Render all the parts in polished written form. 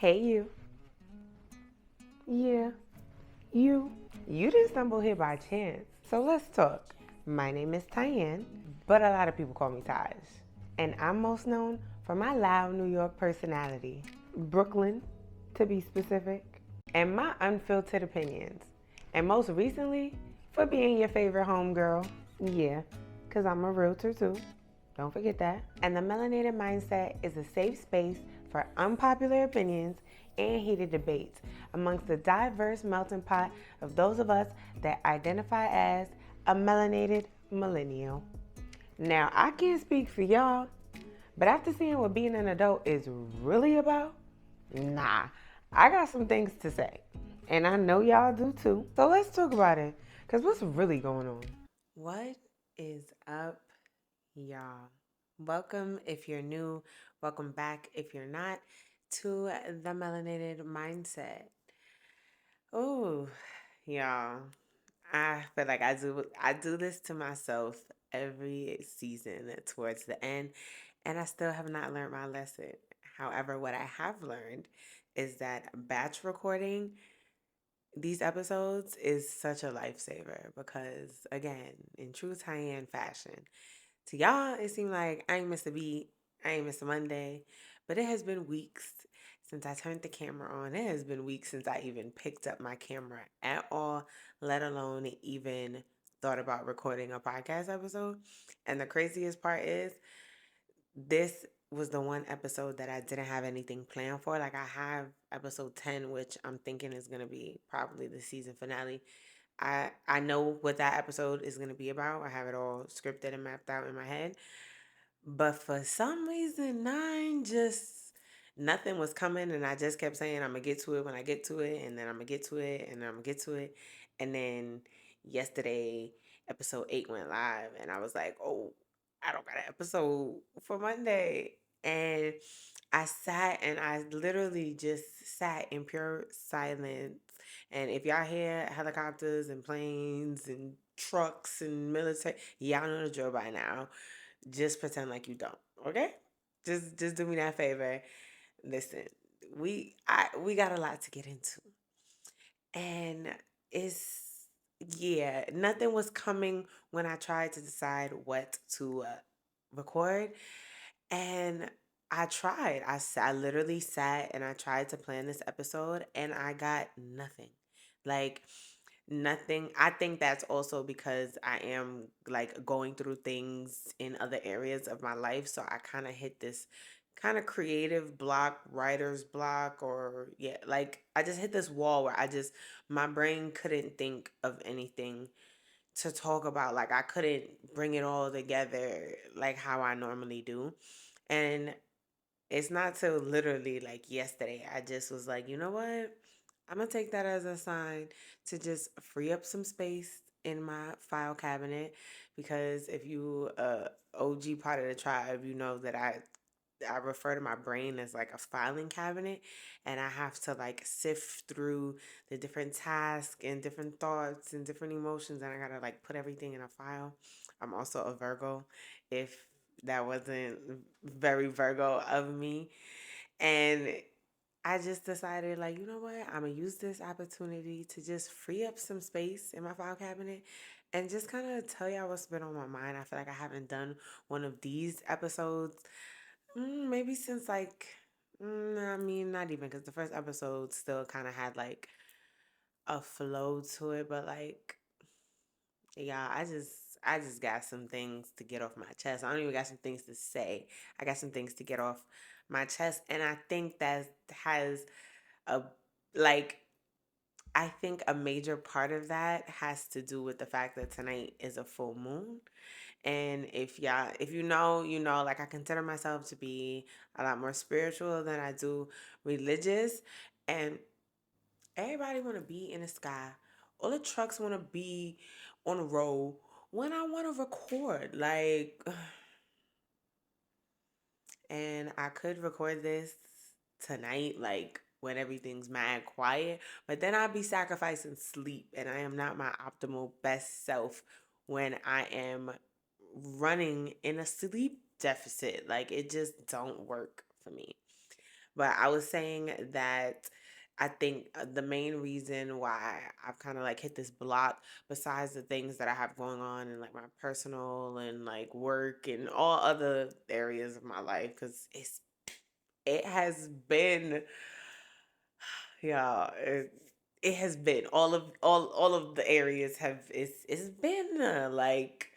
Hey you. Yeah, you. You didn't stumble here by chance. So let's talk. My name is Tyanne, but a lot of people call me Taj. And I'm most known for my loud New York personality. Brooklyn, to be specific. And my unfiltered opinions. And most recently, for being your favorite homegirl. Yeah, because I'm a realtor too. Don't forget that. And the Melanated Mindset is a safe space for unpopular opinions and heated debates amongst the diverse melting pot of those of us that identify as a melanated millennial. Now, I can't speak for y'all, but after seeing what being an adult is really about, nah, I got some things to say. And I know y'all do too. So let's talk about it. Because what's really going on? What is up, y'all? Welcome if you're new. Welcome back if you're not to the Melanated Mindset. Oh, y'all. I feel like I do this to myself every season towards the end, and I still have not learned my lesson. However, what I have learned is that batch recording these episodes is such a lifesaver because, again, in true Tyanne fashion, to y'all, it seemed like I ain't missed a beat, I ain't missed a Monday, but it has been weeks since I turned the camera on. It has been weeks since I even picked up my camera at all, let alone even thought about recording a podcast episode. And the craziest part is, this was the one episode that I didn't have anything planned for. Like, I have episode 10, which I'm thinking is going to be probably the season finale. I know what that episode is going to be about. I have it all scripted and mapped out in my head. But for some reason, nothing was coming. And I just kept saying, I'm going to get to it when I get to it. And then I'm going to get to it. And then I'm going to get to it. And then yesterday, episode 8 went live. And I was like, oh, I don't got an episode for Monday. And I sat and I literally just sat in pure silence. And if y'all hear helicopters and planes and trucks and military, y'all know the drill by now. Just pretend like you don't, okay? Just do me that favor. Listen, we got a lot to get into. And it's yeah, nothing was coming when I tried to decide what to record. And I tried. I literally sat and I tried to plan this episode and I got nothing. Like, nothing. I think that's also because I am like going through things in other areas of my life. So I kind of hit this kind of creative block, writer's block, or yeah, like I just hit this wall where my brain couldn't think of anything to talk about. Like, I couldn't bring it all together like how I normally do. And it's not till literally like yesterday, I just was like, you know what? I'm gonna take that as a sign to just free up some space in my file cabinet because if you OG part of the tribe, you know that I refer to my brain as like a filing cabinet, and I have to like sift through the different tasks and different thoughts and different emotions, and I gotta like put everything in a file. I'm also a Virgo, if that wasn't very Virgo of me. And I just decided, like, you know what? I'm going to use this opportunity to just free up some space in my file cabinet and just kind of tell y'all what's been on my mind. I feel like I haven't done one of these episodes maybe since, like, I mean, not even because the first episode still kind of had, like, a flow to it. But, like, yeah, I just got some things to get off my chest. I don't even got some things to say. I got some things to get off my chest, and I think that has a like I think a major part of that has to do with the fact that tonight is a full moon. And if you know, you know, like I consider myself to be a lot more spiritual than I do religious. And everybody want to be in the sky. All the trucks want to be on the road when I want to record. Like, and I could record this tonight, like when everything's mad quiet, but then I'll be sacrificing sleep, and I am not my optimal best self when I am running in a sleep deficit. Like, it just don't work for me. But I was saying that I think the main reason why I've kind of like hit this block, besides the things that I have going on in like my personal and like work and all other areas of my life, because it has been, yeah, it has been all of the areas have it's been like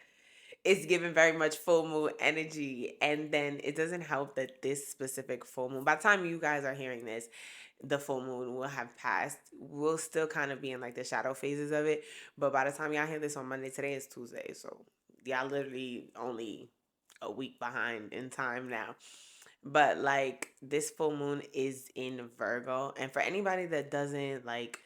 it's given very much full moon energy. And then it doesn't help that this specific full moon, by the time you guys are hearing this, the full moon will have passed. We'll still kind of be in like the shadow phases of it, but by the time y'all hear this on Monday, today is Tuesday, so y'all literally only a week behind in time now. But like this full moon is in Virgo, and for anybody that doesn't like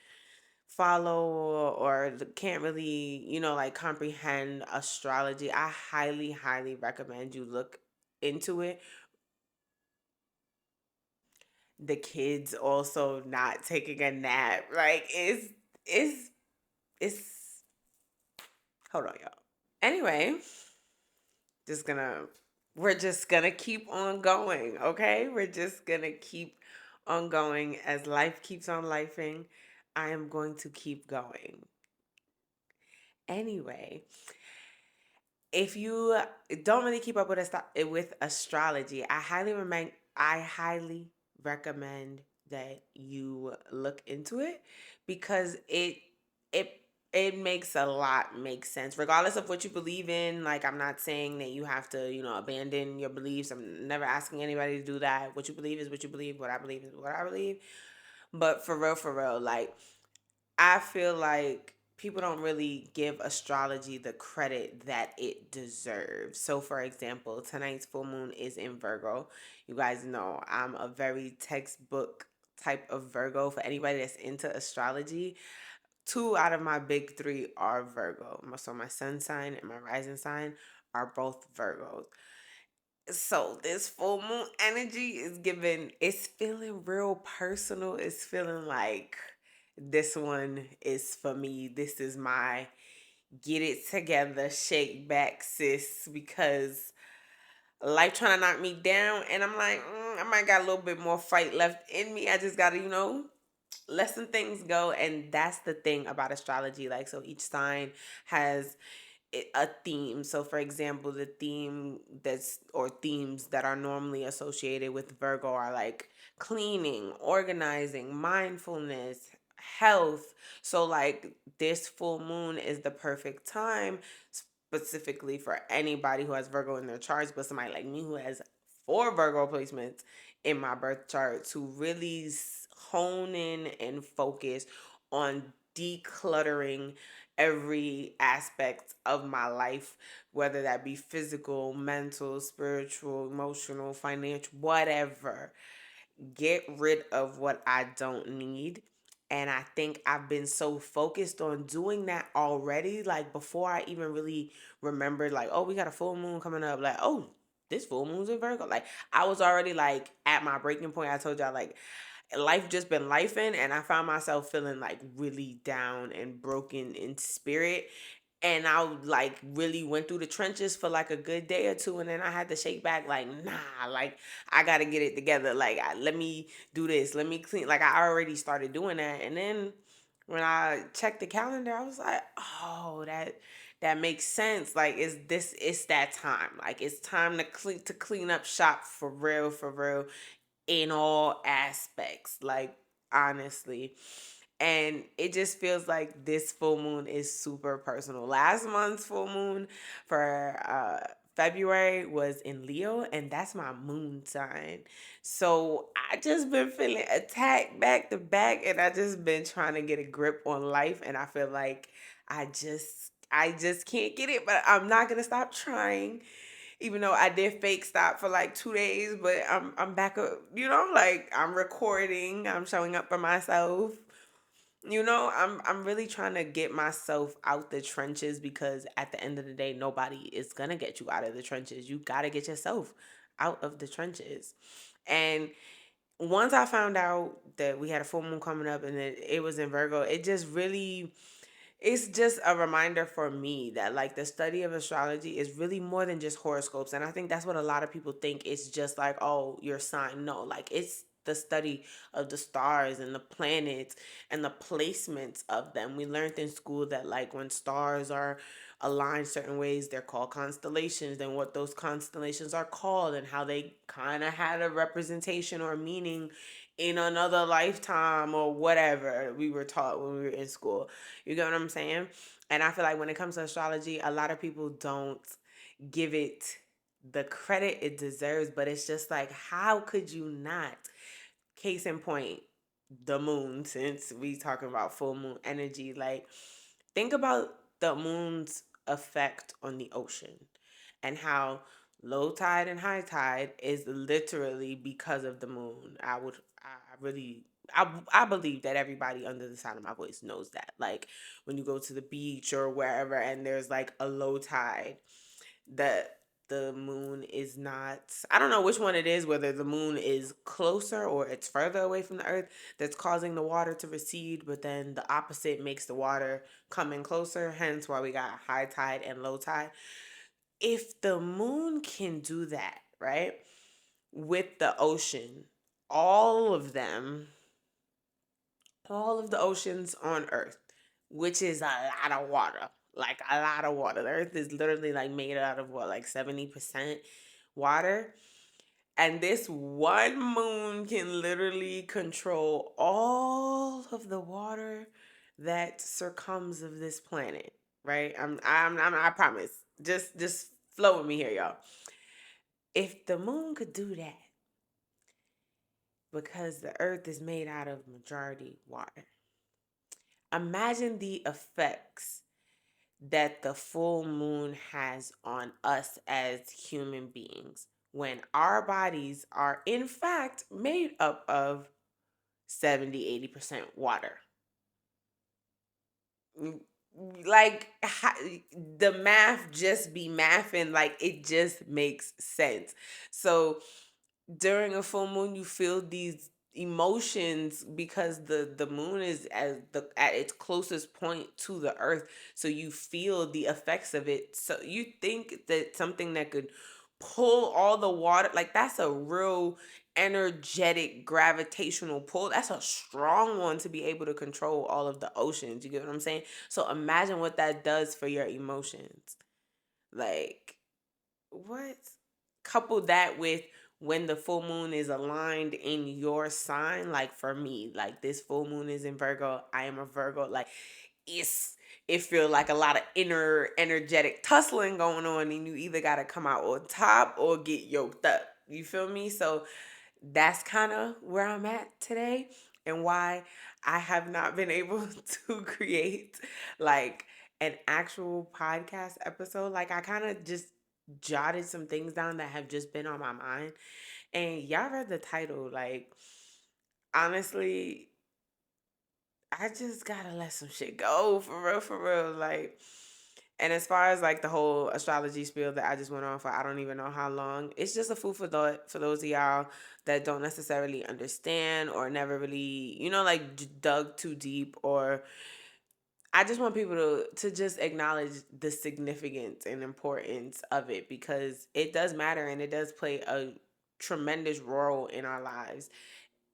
follow or can't really, like comprehend astrology, I highly, highly recommend you look into it. The kids also not taking a nap. Like it's it's hold on, y'all. Anyway, just gonna we're just gonna keep on going, okay? We're just gonna keep on going as life keeps on lifing. I am going to keep going. Anyway, if you don't really keep up with with astrology, I highly recommend that you look into it, because it it makes a lot make sense regardless of what you believe in. Like, I'm not saying that you have to, abandon your beliefs. I'm never asking anybody to do that. What you believe is what you believe. What I believe is what I believe. But for real, like, I feel like people don't really give astrology the credit that it deserves. So, for example, tonight's full moon is in Virgo. You guys know I'm a very textbook type of Virgo. For anybody that's into astrology, two out of my big three are Virgo. So, my sun sign and my rising sign are both Virgos. So this full moon energy is giving, it's feeling real personal. It's feeling like this one is for me. This is my get it together, shake back, sis, because life trying to knock me down. And I'm like, I might got a little bit more fight left in me. I just got to, let some things go. And that's the thing about astrology. Like, so each sign has a theme. So, for example, the theme that's or themes that are normally associated with Virgo are like cleaning, organizing, mindfulness, health. So, like, this full moon is the perfect time specifically for anybody who has Virgo in their charts, but somebody like me who has four Virgo placements in my birth chart, to really hone in and focus on decluttering every aspect of my life, whether that be physical, mental, spiritual, emotional, financial, whatever. Get rid of what I don't need. And I think I've been so focused on doing that already. Like, before I even really remembered, like, oh, we got a full moon coming up. Like, oh, this full moon's in Virgo. Like, I was already like at my breaking point. I told y'all, like, life just been lifing, and I found myself feeling like really down and broken in spirit. And I like really went through the trenches for like a good day or two, and then I had to shake back. Like, nah, like, I gotta get it together. Like, let me do this. Let me clean. Like, I already started doing that, and then when I checked the calendar, I was like, oh, that makes sense. Like, it's that time. Like, it's time to clean up shop for real, for real, in all aspects, like, honestly. And it just feels like this full moon is super personal. Last month's full moon for February was in Leo, and that's my moon sign. So I just been feeling attacked back to back, and I just been trying to get a grip on life, and I feel like I just can't get it, but I'm not gonna stop trying, even though I did fake stop for like 2 days. But I'm back up, like, I'm recording, I'm showing up for myself. I'm really trying to get myself out the trenches, because at the end of the day, nobody is gonna get you out of the trenches. You gotta get yourself out of the trenches. And once I found out that we had a full moon coming up and it was in Virgo, it's just a reminder for me that, like, the study of astrology is really more than just horoscopes. And I think that's what a lot of people think. It's just like, oh, your sign. No, like, it's the study of the stars and the planets and the placements of them. We learned in school that like when stars are aligned certain ways, they're called constellations, and what those constellations are called and how they kind of had a representation or meaning in another lifetime or whatever we were taught when we were in school. You get what I'm saying? And I feel like when it comes to astrology, a lot of people don't give it the credit it deserves, but it's just like, how could you not? Case in point, the moon, since we talking about full moon energy, like think about the moon's effect on the ocean and how low tide and high tide is literally because of the moon. I really I believe that everybody under the sound of my voice knows that. Like when you go to the beach or wherever and there's like a low tide, that the moon is not, I don't know which one it is, whether the moon is closer or it's further away from the earth that's causing the water to recede, but then the opposite makes the water come in closer, hence why we got high tide and low tide. If the moon can do that, right, with the ocean, all of them, all of the oceans on earth, which is a lot of water, like a lot of water. The earth is literally like made out of what, like 70% water. And this one moon can literally control all of the water that circums of this planet, right? I promise. Just flow with me here, y'all. If the moon could do that, because the earth is made out of majority water, imagine the effects that the full moon has on us as human beings when our bodies are in fact made up of 70-80% water. Like the math just be mathing, like it just makes sense. So during a full moon you feel these emotions because the moon is at its closest point to the earth, so you feel the effects of it. So you think that something that could pull all the water, like that's a real energetic gravitational pull, that's a strong one to be able to control all of the oceans. You get what I'm saying? So imagine what that does for your emotions. Like what? Couple that with when the full moon is aligned in your sign, like for me, like this full moon is in Virgo, I am a Virgo, like it's it feel like a lot of inner energetic tussling going on, and you either got to come out on top or get yoked up. You feel me? So that's kind of where I'm at today, and why I have not been able to create like an actual podcast episode. Like I kind of just jotted some things down that have just been on my mind. And y'all read the title. Like honestly, I just gotta let some shit go, for real, for real. Like, and as far as like the whole astrology spiel that I just went on for, I don't even know how long. It's just a food for thought for those of y'all that don't necessarily understand or never really, like dug too deep. Or I just want people to just acknowledge the significance and importance of it, because it does matter and it does play a tremendous role in our lives.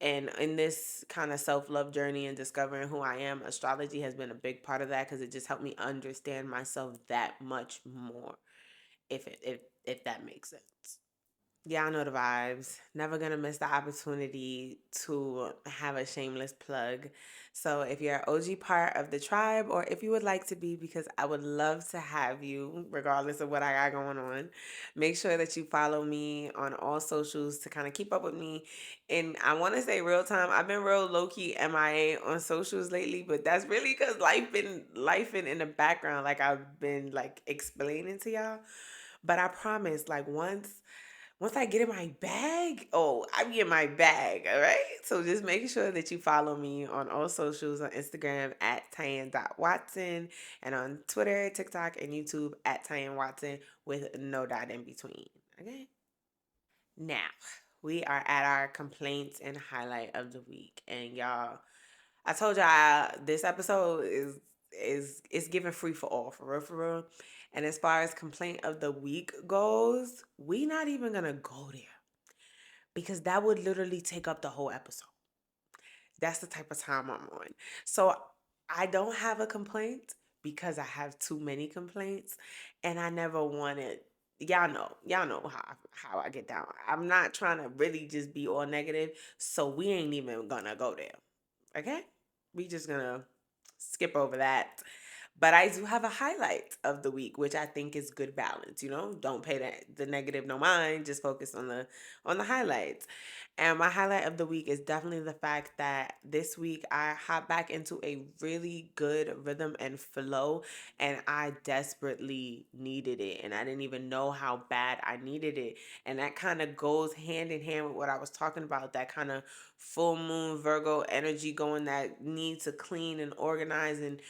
And in this kind of self-love journey and discovering who I am, astrology has been a big part of that, because it just helped me understand myself that much more, if that makes sense. Y'all know the vibes. Never gonna miss the opportunity to have a shameless plug. So if you're an OG part of the tribe, or if you would like to be, because I would love to have you, regardless of what I got going on, make sure that you follow me on all socials to kind of keep up with me. And I want to say real time. I've been real low key MIA on socials lately, but that's really because life in the background, like I've been like explaining to y'all. But I promise, like once I get in my bag, oh, I be in my bag, all right? So just make sure that you follow me on all socials, on Instagram at Tyanne.Watson, and on Twitter, TikTok, and YouTube at Tyanne Watson with no dot in between, okay? Now, we are at our complaints and highlight of the week. And y'all, I told y'all this episode is giving free for all, for real, for real. And as far as complaint of the week goes, we not even gonna go there, because that would literally take up the whole episode. That's the type of time I'm on. So I don't have a complaint because I have too many complaints, and I never wanted. Y'all know how I get down. I'm not trying to really just be all negative, so we ain't even gonna go there. Okay? We just gonna skip over that. But I do have a highlight of the week, which I think is good balance. Don't pay the negative no mind. Just focus on the highlights. And my highlight of the week is definitely the fact that this week I hopped back into a really good rhythm and flow, and I desperately needed it. And I didn't even know how bad I needed it. And that kind of goes hand in hand with what I was talking about, that kind of full moon Virgo energy going, that need to clean and organize and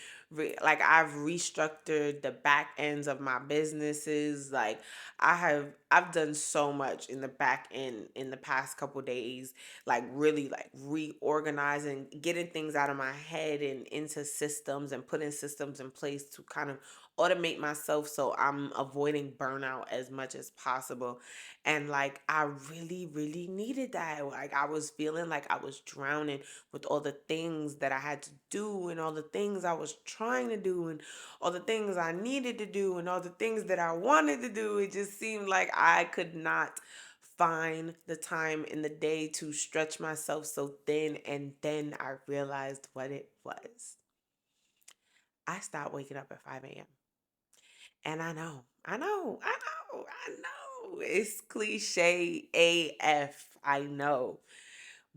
like I've restructured the back ends of my businesses. Like I've done so much in the back end in the past couple days, like really like reorganizing, getting things out of my head and into systems, and putting systems in place to kind of automate myself so I'm avoiding burnout as much as possible. And like I really really needed that. Like I was feeling like I was drowning with all the things that I had to do, and all the things I was trying to do, and all the things I needed to do, and all the things that I wanted to do. It just seemed like I could not find the time in the day to stretch myself so thin. And then I realized what it was. I stopped waking up at 5 a.m. And I know. It's cliche AF. I know.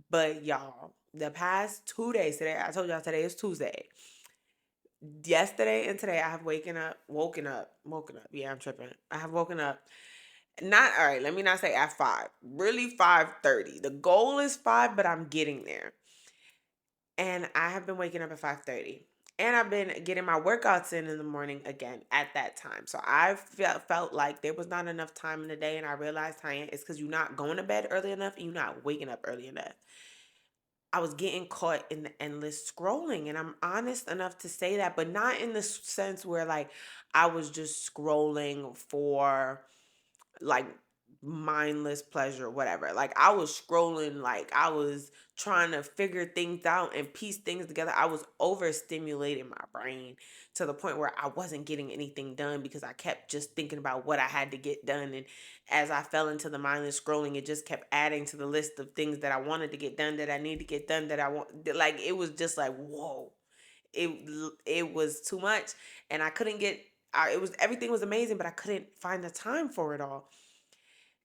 But y'all, the past 2 days, today, I told y'all today is Tuesday. Yesterday and today, I have woken up. Yeah, I'm tripping. I have woken up. Not, all right, let me not say at 5. Really 5:30. The goal is 5, but I'm getting there. And I have been waking up at 5:30. And I've been getting my workouts in the morning again at that time. So I felt like there was not enough time in the day. And I realized, Tyanne, it's because you're not going to bed early enough and you're not waking up early enough. I was getting caught in the endless scrolling, and I'm honest enough to say that, but not in the sense where like I was just scrolling for like mindless pleasure, whatever. Like I was scrolling, like I was trying to figure things out and piece things together. I was overstimulating my brain to the point where I wasn't getting anything done because I kept just thinking about what I had to get done. And as I fell into the mindless scrolling, it just kept adding to the list of things that I wanted to get done, that I need to get done, that I want. Like it was just like, whoa. It it was too much, and I couldn't get. It was, everything was amazing, but I couldn't find the time for it all.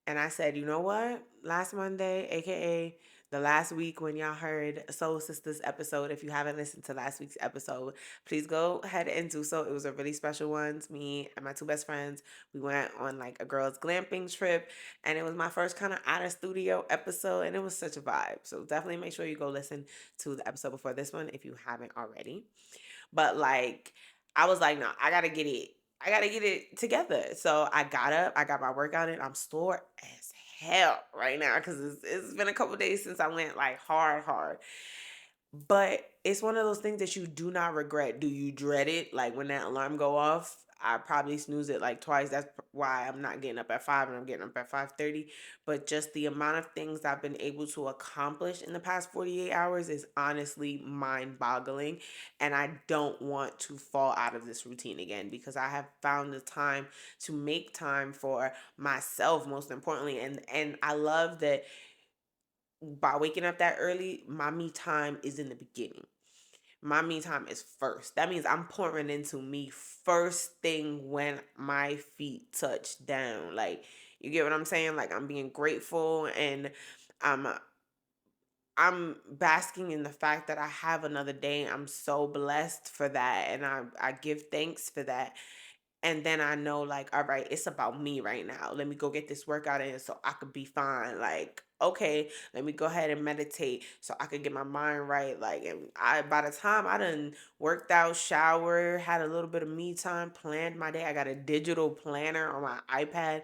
And I said, you know what? Last Monday, aka the last week when y'all heard Soul Sisters episode, if you haven't listened to last week's episode, please go ahead and do so. It was a really special one. Me and my two best friends, we went on like a girls' glamping trip, and it was my first kind of out of studio episode, and it was such a vibe. So definitely make sure you go listen to the episode before this one if you haven't already. But like, I was like, no, I gotta get it. I gotta get it together. So I got up, I got my workout in. I'm sore as hell right now because it's been a couple days since I went like hard. But it's one of those things that you do not regret. Do you dread it? Like when that alarm go off, I probably snooze it like twice. That's why I'm not getting up at 5 and I'm getting up at 5:30. But just the amount of things I've been able to accomplish in the past 48 hours is honestly mind-boggling. And I don't want to fall out of this routine again because I have found the time to make time for myself, most importantly. And I love that by waking up that early, my me time is in the beginning. My me time is first. That means I'm pouring into me first thing when my feet touch down. Like, you get what I'm saying? Like, I'm being grateful, and I'm I'm basking in the fact that I have another day. I'm so blessed for that, and I give thanks for that. And then I know, like, all right, it's about me right now. Let me go get this workout in so I could be fine. Like, okay, let me go ahead and meditate so I could get my mind right. Like, and by the time I done worked out, shower, had a little bit of me time, planned my day. I got a digital planner on my iPad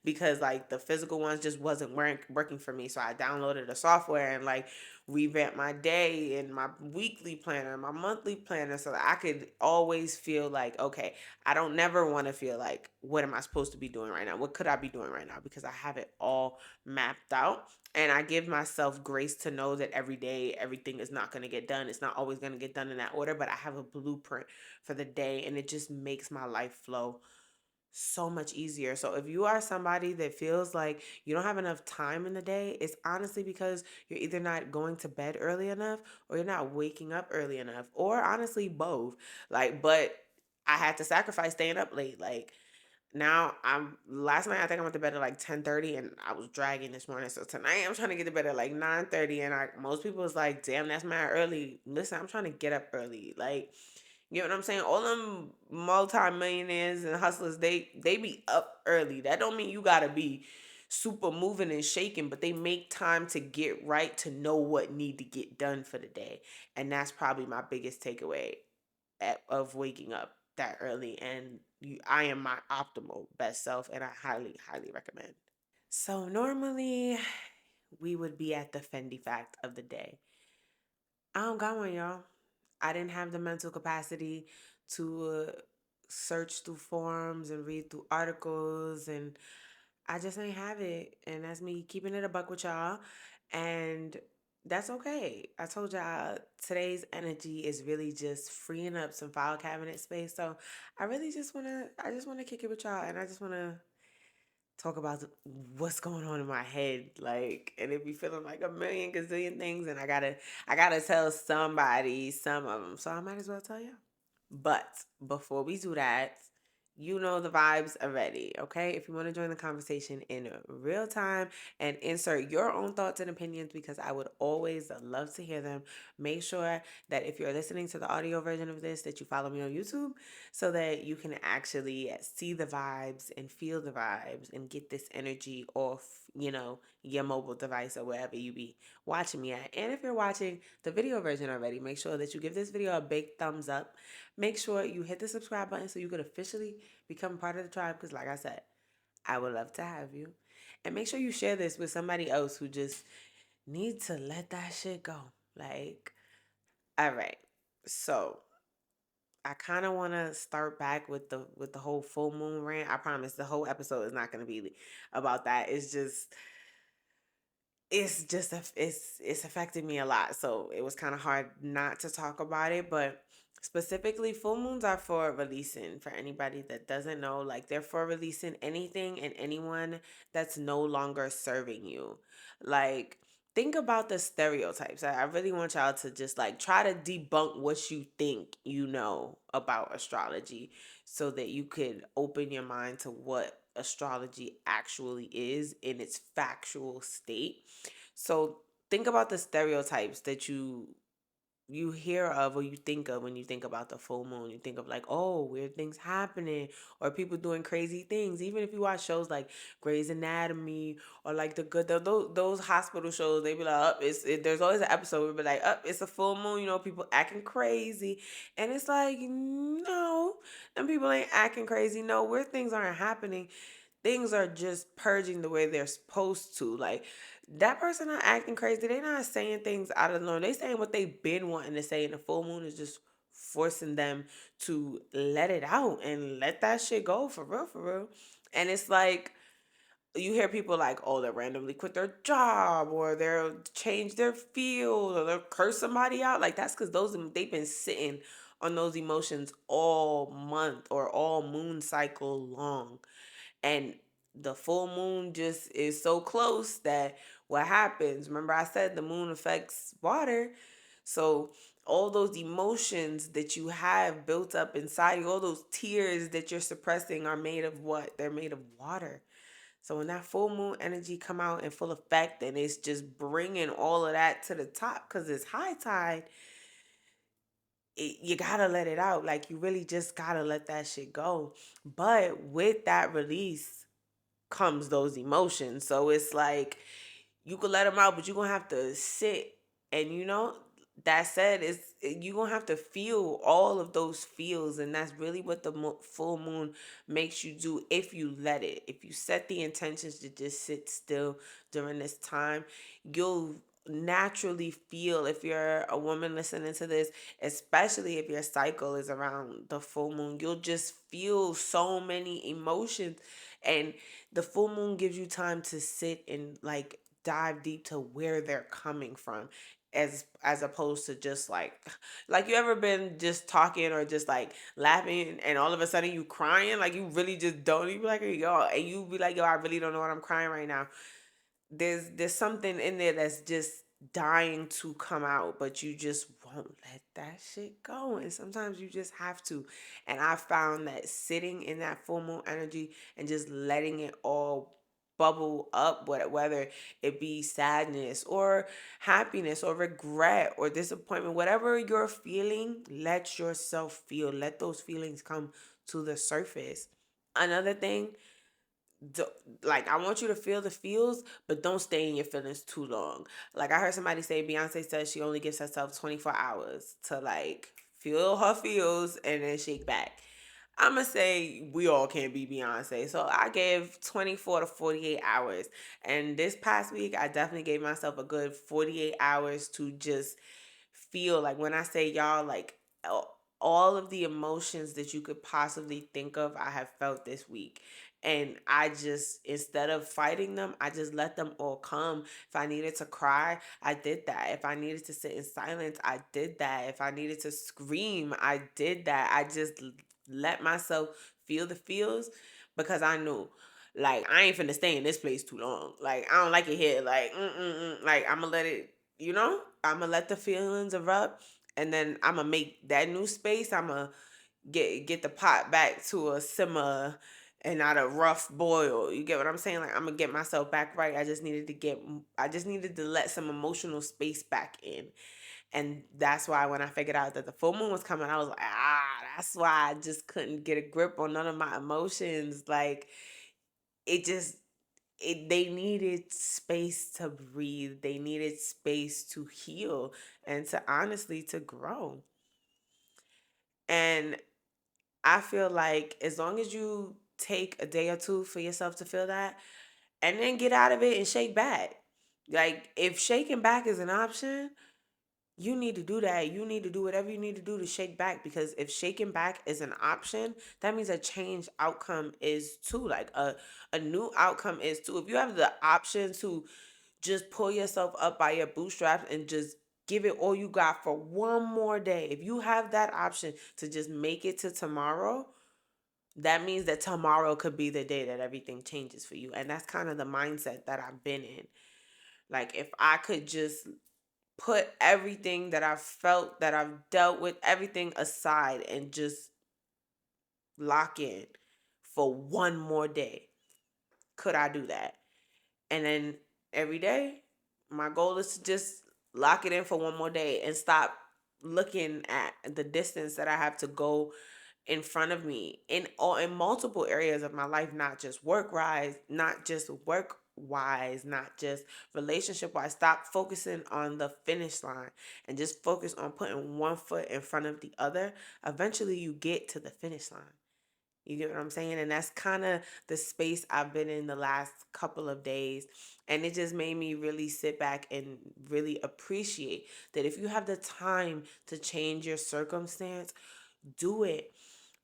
because like the physical ones just wasn't working for me. So I downloaded a software and like revamp my day and my weekly planner, my monthly planner, so that I could always feel like, okay, I don't never want to feel like, what am I supposed to be doing right now? What could I be doing right now? Because I have it all mapped out. And I give myself grace to know that every day everything is not going to get done. It's not always going to get done in that order, but I have a blueprint for the day, and it just makes my life flow so much easier. So if you are somebody that feels like you don't have enough time in the day, it's honestly because you're either not going to bed early enough or you're not waking up early enough, or honestly both. Like, but I had to sacrifice staying up late. Like, now I'm last night I think I went to bed at like 10:30 and I was dragging this morning. So tonight I'm trying to get to bed at like 9:30, and I most people is like, damn, that's mad early. Listen, I'm trying to get up early. Like, you know what I'm saying? All them multi-millionaires and hustlers, they be up early. That don't mean you gotta be super moving and shaking, but they make time to get right, to know what need to get done for the day. And that's probably my biggest takeaway of waking up that early. And I am my optimal best self, and I highly, highly recommend. So normally we would be at the Fendi fact of the day. I don't got one, y'all. I didn't have the mental capacity to search through forums and read through articles, and I just ain't have it. And that's me keeping it a buck with y'all. And that's okay. I told y'all today's energy is really just freeing up some file cabinet space. So I just wanna kick it with y'all, and I just wanna talk about what's going on in my head, like, and it be feeling like a million gazillion things, and I gotta tell somebody some of them, so I might as well tell you. But before we do that, you know the vibes already, okay? If you want to join the conversation in real time and insert your own thoughts and opinions, because I would always love to hear them, make sure that if you're listening to the audio version of this, that you follow me on YouTube so that you can actually see the vibes and feel the vibes and get this energy off, your mobile device or wherever you be watching me at. And if you're watching the video version already, make sure that you give this video a big thumbs up. Make sure you hit the subscribe button so you could officially become part of the tribe, because like I said, I would love to have you. And make sure you share this with somebody else who just needs to let that shit go. Like, all right. So I kind of want to start back with the whole full moon rant. I promise the whole episode is not going to be about that. It's affected me a lot, so it was kind of hard not to talk about it. But specifically, full moons are for releasing. For anybody that doesn't know, like, they're for releasing anything and anyone that's no longer serving you. Like, think about the stereotypes. I really want y'all to just like try to debunk what you think you know about astrology, so that you could open your mind to what astrology actually is in its factual state. So think about the stereotypes that you hear of or you think of when you think about the full moon. You think of like, oh, weird things happening or people doing crazy things. Even if you watch shows like Grey's Anatomy or like those hospital shows, they be like, up, there's always an episode where be like, up, it's a full moon, people acting crazy, and it's like, no, them people ain't acting crazy. No, weird things aren't happening. Things are just purging the way they're supposed to. Like, that person not acting crazy. They not saying things out of the norm. They saying what they've been wanting to say, and the full moon is just forcing them to let it out and let that shit go, for real, for real. And it's like, you hear people like, oh, they randomly quit their job, or they'll change their field, or they'll curse somebody out. Like, that's because they've been sitting on those emotions all month or all moon cycle long. And the full moon just is so close that what happens, remember I said the moon affects water. So all those emotions that you have built up inside you, all those tears that you're suppressing, are made of what? They're made of water. So when that full moon energy come out in full effect, and it's just bringing all of that to the top because it's high tide, you gotta let it out. Like, you really just gotta let that shit go. But with that release comes those emotions. So it's like, you could let them out, but you're gonna have to sit. And that said, you're gonna have to feel all of those feels, and that's really what the full moon makes you do. If you let it, if you set the intentions to just sit still during this time, you'll naturally feel. If you're a woman listening to this, especially if your cycle is around the full moon, you'll just feel so many emotions. And the full moon gives you time to sit and like dive deep to where they're coming from, as opposed to just like you ever been just talking or just like laughing and all of a sudden you crying, like you really just don't, you be like, yo, and you be like, yo, I really don't know what I'm crying right now. There's something in there that's just dying to come out, but you just won't let that shit go. And sometimes you just have to. And I found that sitting in that full moon energy and just letting it all bubble up, whether it be sadness or happiness or regret or disappointment, whatever you're feeling, let yourself feel. Let those feelings come to the surface. Another thing, do, like, I want you to feel the feels, but don't stay in your feelings too long. Like I heard somebody say, Beyonce says she only gives herself 24 hours to like feel her feels and then shake back. I'ma say we all can't be Beyonce. So I gave 24 to 48 hours. And this past week I definitely gave myself a good 48 hours to just feel. Like when I say y'all, like all of the emotions that you could possibly think of, I have felt this week. And I just, instead of fighting them, I just let them all come. If I needed to cry, I did that. If I needed to sit in silence, I did that. If I needed to scream, I did that. I just let myself feel the feels, because I knew, like, I ain't finna stay in this place too long. Like, I don't like it here. Like, like, I'm gonna let it, I'm gonna let the feelings erupt, and then I'm gonna make that new space. I'm gonna get the pot back to a simmer and not a rough boil. You get what I'm saying? Like, I'm gonna get myself back right. I just needed to let some emotional space back in. And that's why when I figured out that the full moon was coming, I was like, that's why I just couldn't get a grip on none of my emotions. Like, it just, they needed space to breathe. They needed space to heal and to honestly to grow. And I feel like as long as you take a day or two for yourself to feel that and then get out of it and shake back. Like, if shaking back is an option, you need to do that. You need to do whatever you need to do to shake back, because if shaking back is an option, that means a change outcome is too. Like a new outcome is too. If you have the option to just pull yourself up by your bootstraps and just give it all you got for one more day, if you have that option to just make it to tomorrow, that means that tomorrow could be the day that everything changes for you. And that's kind of the mindset that I've been in. Like, if I could just put everything that I've felt, that I've dealt with, everything aside and just lock in for one more day, could I do that? And then every day, my goal is to just lock it in for one more day and stop looking at the distance that I have to go in front of me in multiple areas of my life, not just work wise, not just relationship wise. Stop focusing on the finish line and just focus on putting one foot in front of the other. Eventually you get to the finish line. You get what I'm saying? And that's kind of the space I've been in the last couple of days. And it just made me really sit back and really appreciate that if you have the time to change your circumstance, do it,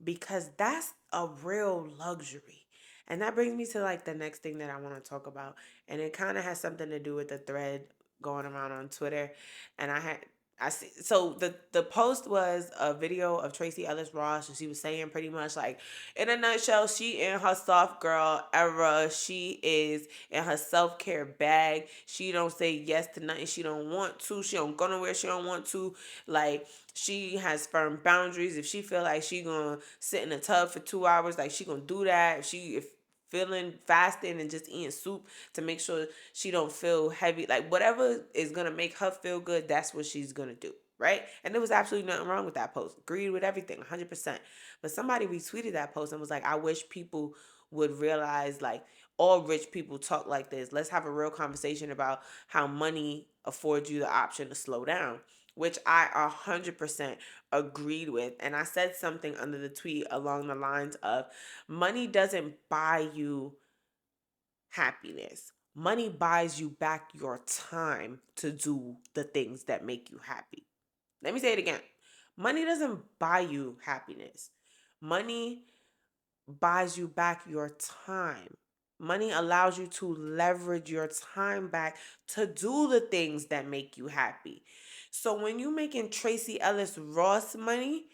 because that's a real luxury. And that brings me to like the next thing that I want to talk about. And it kind of has something to do with the thread going around on Twitter. And I see, so the post was a video of Tracy Ellis Ross, and she was saying pretty much like, in a nutshell, she in her soft girl era. She is in her self-care bag. She don't say yes to nothing she don't want to. She don't go nowhere she don't want to. Like, she has firm boundaries. If she feel like she gonna sit in a tub for 2 hours, like, she gonna do that. If feeling fasting and just eating soup to make sure she don't feel heavy, like whatever is gonna make her feel good, that's what she's gonna do, right? And there was absolutely nothing wrong with that post. Agreed with everything, 100%. But somebody retweeted that post and was like, I wish people would realize, like, all rich people talk like this. Let's have a real conversation about how money affords you the option to slow down, which I 100% agreed with. And I said something under the tweet along the lines of, money doesn't buy you happiness. Money buys you back your time to do the things that make you happy. Let me say it again. Money doesn't buy you happiness. Money buys you back your time. Money allows you to leverage your time back to do the things that make you happy. So when you making Tracy Ellis Ross money,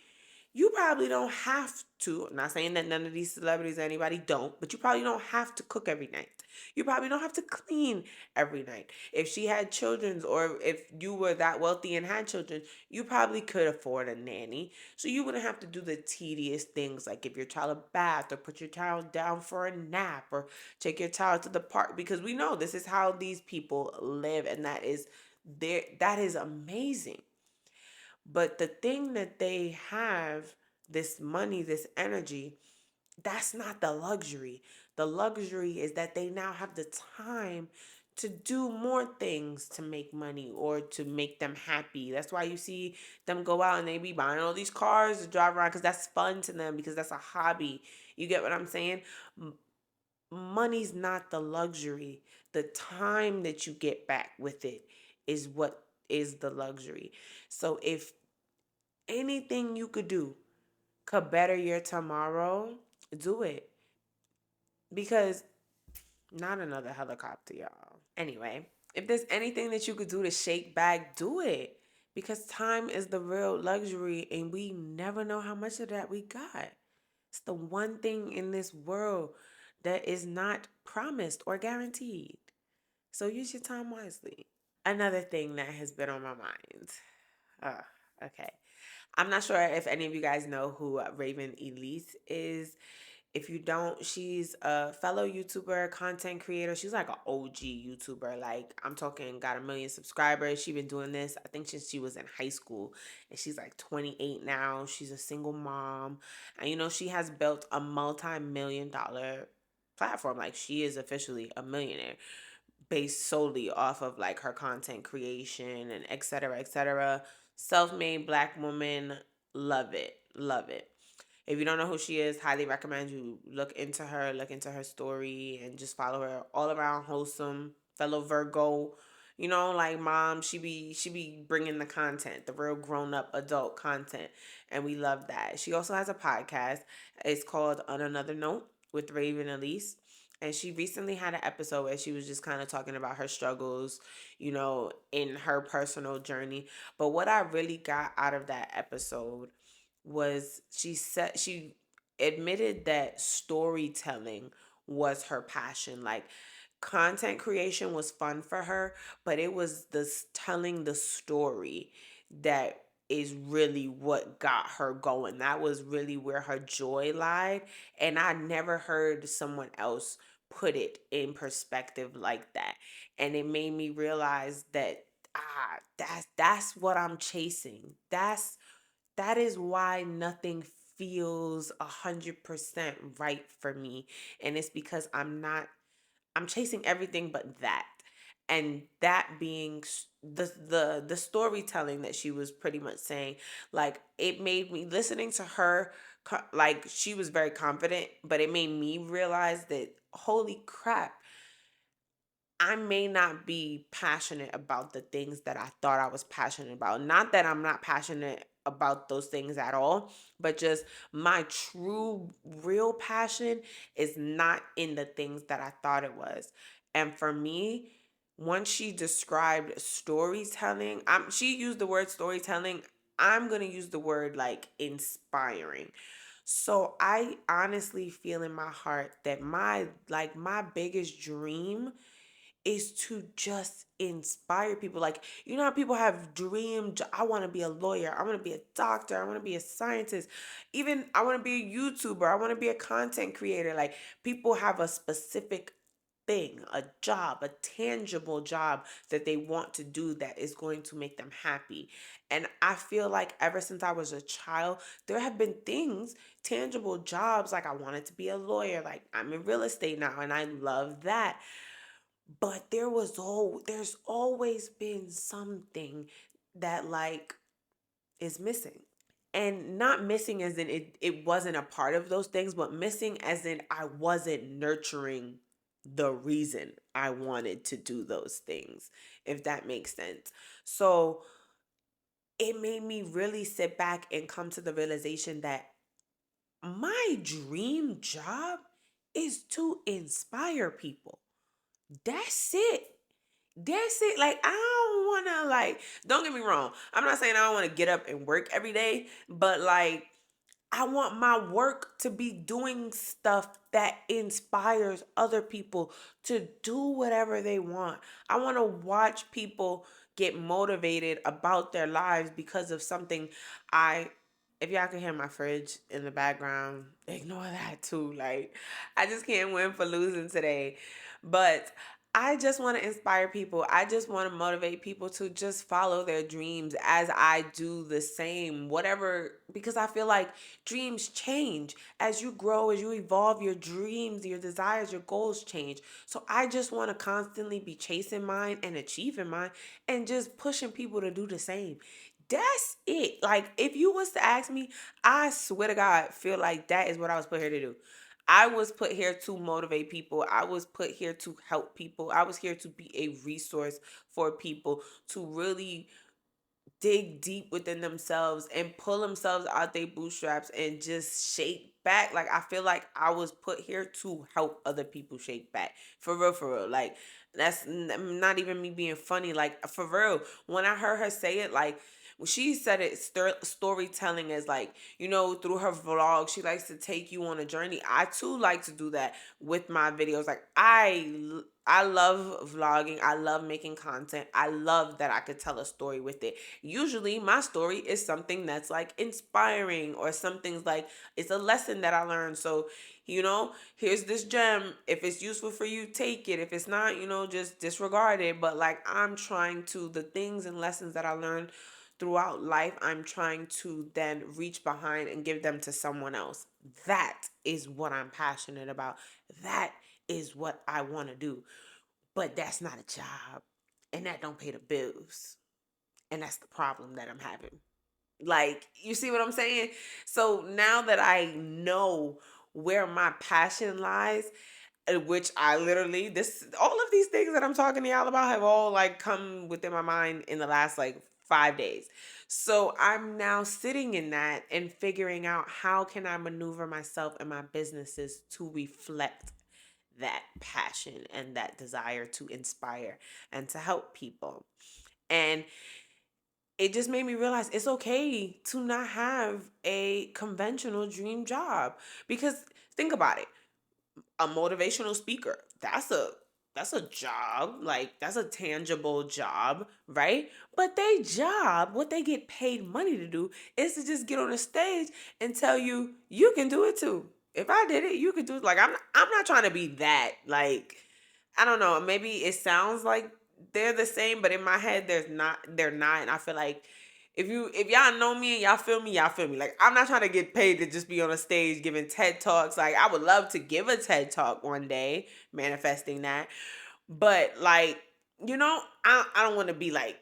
you probably don't have to, I'm not saying that none of these celebrities or anybody don't, but you probably don't have to cook every night. You probably don't have to clean every night. If she had children, or if you were that wealthy and had children, you probably could afford a nanny. So you wouldn't have to do the tedious things like give your child a bath or put your child down for a nap or take your child to the park, because we know this is how these people live, and that is amazing. But the thing that they have, this money, this energy, that's not the luxury. The luxury is that they now have the time to do more things to make money or to make them happy. That's why you see them go out and they be buying all these cars to drive around, because that's fun to them, because that's a hobby. You get what I'm saying? Money's not the luxury. The time that you get back with it is what is the luxury. So if anything you could do could better your tomorrow, do it. Because not another helicopter, y'all. Anyway, if there's anything that you could do to shake back, do it. Because time is the real luxury, and we never know how much of that we got. It's the one thing in this world that is not promised or guaranteed. So use your time wisely. Another thing that has been on my mind. Okay. I'm not sure if any of you guys know who Raven Elise is. If you don't, she's a fellow YouTuber, content creator. She's like an OG YouTuber. Like, I'm talking, got 1 million subscribers. She's been doing this, I think, since she was in high school. And she's like 28 now. She's a single mom. And, she has built a multi-million-dollar platform. Like, she is officially a millionaire based solely off of like her content creation and et cetera, et cetera. Self-made Black woman. Love it. Love it. If you don't know who she is, highly recommend you look into her story, and just follow her. All around wholesome, fellow Virgo. Like mom, she be bringing the content, the real grown up adult content, and we love that. She also has a podcast. It's called On Another Note with Raven Elise. And she recently had an episode where she was just kind of talking about her struggles, in her personal journey. But what I really got out of that episode was she admitted that storytelling was her passion. Like, content creation was fun for her, but it was this telling the story that is really what got her going. That was really where her joy lied, and I never heard someone else put it in perspective like that. And it made me realize that that's what I'm chasing. That is why nothing feels 100% right for me. And it's because I'm chasing everything but that. And that being the storytelling that she was pretty much saying, like, it made me, listening to her, like, she was very confident, but it made me realize that, holy crap, I may not be passionate about the things that I thought I was passionate about. Not that I'm not passionate about those things at all, but just my true, real passion is not in the things that I thought it was. And for me, once she described storytelling, she used the word storytelling. I'm going to use the word like inspiring. So I honestly feel in my heart that my biggest dream is to just inspire people. Like, how people have dreamed, I want to be a lawyer, I want to be a doctor, I want to be a scientist, even I want to be a YouTuber, I want to be a content creator. Like, people have a specific thing, a job, a tangible job that they want to do that is going to make them happy. And I feel like ever since I was a child, there have been things, tangible jobs, like I wanted to be a lawyer, like I'm in real estate now and I love that. But there's always been something that like is missing. And not missing as in it wasn't a part of those things, but missing as in I wasn't nurturing the reason I wanted to do those things, if that makes sense. So it made me really sit back and come to the realization that my dream job is to inspire people. That's it. That's it. Like, I don't want to, like, don't get me wrong. I'm not saying I don't want to get up and work every day, but like, I want my work to be doing stuff that inspires other people to do whatever they want. I want to watch people get motivated about their lives because of something I if y'all can hear my fridge in the background, ignore that too. Like, I just can't win for losing today. But I just want to inspire people. I just want to motivate people to just follow their dreams as I do the same. Whatever, because I feel like dreams change. As you grow, as you evolve, your dreams, your desires, your goals change. So I just want to constantly be chasing mine and achieving mine and just pushing people to do the same. That's it. Like, if you was to ask me, I swear to God, feel like that is what I was put here to do. I was put here to motivate people. I was put here to help people. I was here to be a resource for people to really dig deep within themselves and pull themselves out their bootstraps and just shake back. Like, I feel like I was put here to help other people shake back. For real, for real. Like, that's not even me being funny. Like, for real, when I heard her say it, like, when she said it, storytelling is like, through her vlog, she likes to take you on a journey. I too like to do that with my videos. Like, I love vlogging. I love making content. I love that I could tell a story with it. Usually my story is something that's like inspiring, or something's like, it's a lesson that I learned. So, here's this gem. If it's useful for you, take it. If it's not, just disregard it. But like, I'm trying to, the things and lessons that I learned throughout life, I'm trying to then reach behind and give them to someone else. That is what I'm passionate about. That is what I want to do. But that's not a job. And that don't pay the bills. And that's the problem that I'm having. Like, you see what I'm saying? So now that I know where my passion lies, which I literally, all of these things that I'm talking to y'all about have all like come within my mind in the last like 5 days. So I'm now sitting in that and figuring out how can I maneuver myself and my businesses to reflect that passion and that desire to inspire and to help people. And it just made me realize it's okay to not have a conventional dream job, because think about it. A motivational speaker, that's a job. Like, that's a tangible job, right? But they job, what they get paid money to do, is to just get on a stage and tell you, you can do it too. If I did it, you could do it. Like, I'm not trying to be that. Like, I don't know, maybe it sounds like they're the same, but in my head they're not. And I feel like if y'all know me and y'all feel me, y'all feel me. Like, I'm not trying to get paid to just be on a stage giving TED Talks. Like, I would love to give a TED Talk one day, manifesting that. But like, I don't want to be like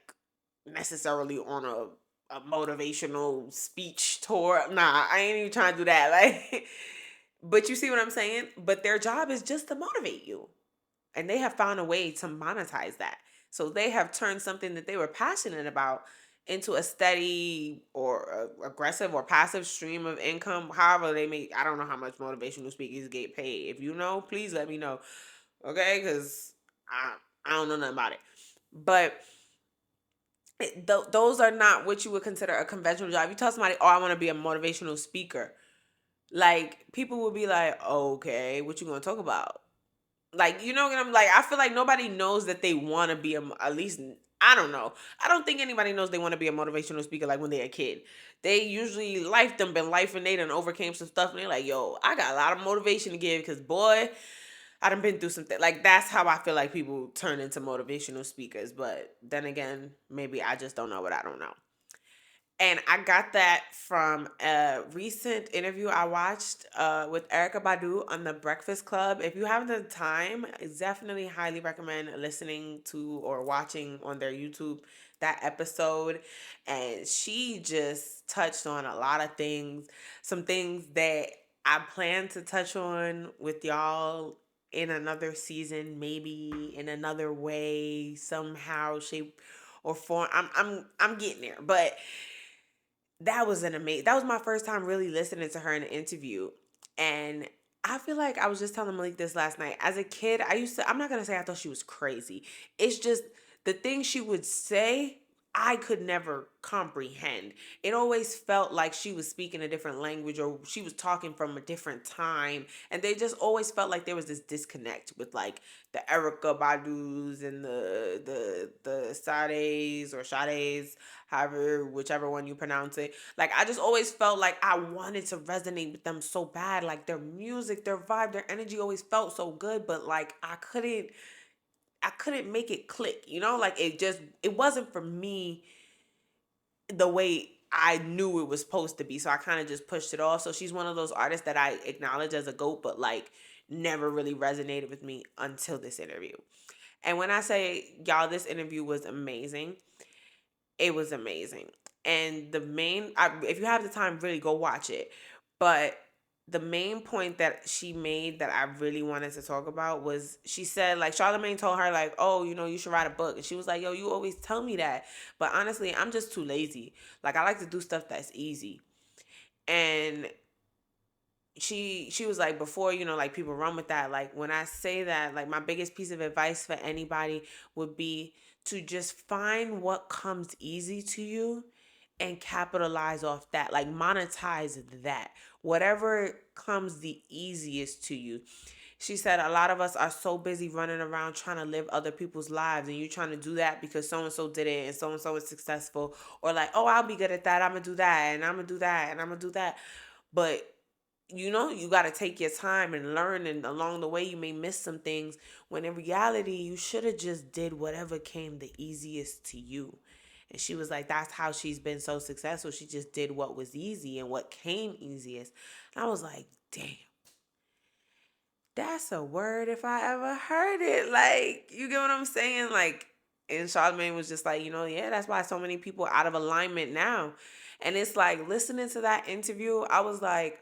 necessarily on a motivational speech tour. Nah, I ain't even trying to do that. Like, but you see what I'm saying? But their job is just to motivate you. And they have found a way to monetize that. So they have turned something that they were passionate about into a steady or aggressive or passive stream of income. However they make, I don't know how much motivational speakers get paid. If you know, please let me know. Okay? Because I don't know nothing about it. But those are not what you would consider a conventional job. You tell somebody, oh, I want to be a motivational speaker. Like, people would be like, okay, what you going to talk about? Like, what I'm like, I feel like nobody knows that they want to be at least, I don't know. I don't think anybody knows they want to be a motivational speaker like when they're a kid. They usually, life them been life and they done overcame some stuff and they're like, yo, I got a lot of motivation to give because, boy, I done been through something. Like, that's how I feel like people turn into motivational speakers. But then again, maybe I just don't know what I don't know. And I got that from a recent interview I watched with Erica Badu on the Breakfast Club. If you have the time, I definitely highly recommend listening to or watching on their YouTube that episode. And she just touched on a lot of things, some things that I plan to touch on with y'all in another season, maybe in another way, somehow, shape, or form. I'm getting there, but that was my first time really listening to her in an interview. And I feel like I was just telling Malik this last night. As a kid, I'm not going to say I thought she was crazy. It's just the things she would say, I could never comprehend. It always felt like she was speaking a different language or she was talking from a different time. And they just always felt like there was this disconnect with like the Erica Badu's and the Sades or Sades, however, whichever one you pronounce it. Like I just always felt like I wanted to resonate with them so bad. Like their music, their vibe, their energy always felt so good, but like I couldn't make it click, you know? Like it wasn't for me the way I knew it was supposed to be. So I kind of just pushed it off. So she's one of those artists that I acknowledge as a GOAT, but like never really resonated with me until this interview. And when I say, y'all, this interview was amazing, it was amazing. And if you have the time, really go watch it. But the main point that she made that I really wanted to talk about was she said, like, Charlamagne told her, like, oh, you should write a book. And she was like, yo, you always tell me that. But honestly, I'm just too lazy. Like, I like to do stuff that's easy. And she was like, before, like people run with that, like when I say that, like my biggest piece of advice for anybody would be to just find what comes easy to you and capitalize off that, like monetize that, whatever comes the easiest to you. She said a lot of us are so busy running around trying to live other people's lives, and you're trying to do that because so and so did it and so and so is successful, or like, oh, I'll be good at that, I'm gonna do that, and I'm gonna do that, and I'm gonna do that. But you got to take your time and learn, and along the way you may miss some things, when in reality you should have just did whatever came the easiest to you. And she was like, that's how she's been so successful. She just did what was easy and what came easiest. And I was like, damn, that's a word if I ever heard it. Like, you get what I'm saying? Like, and Charlamagne was just like, yeah, that's why so many people out of alignment now. And it's like, listening to that interview, I was like,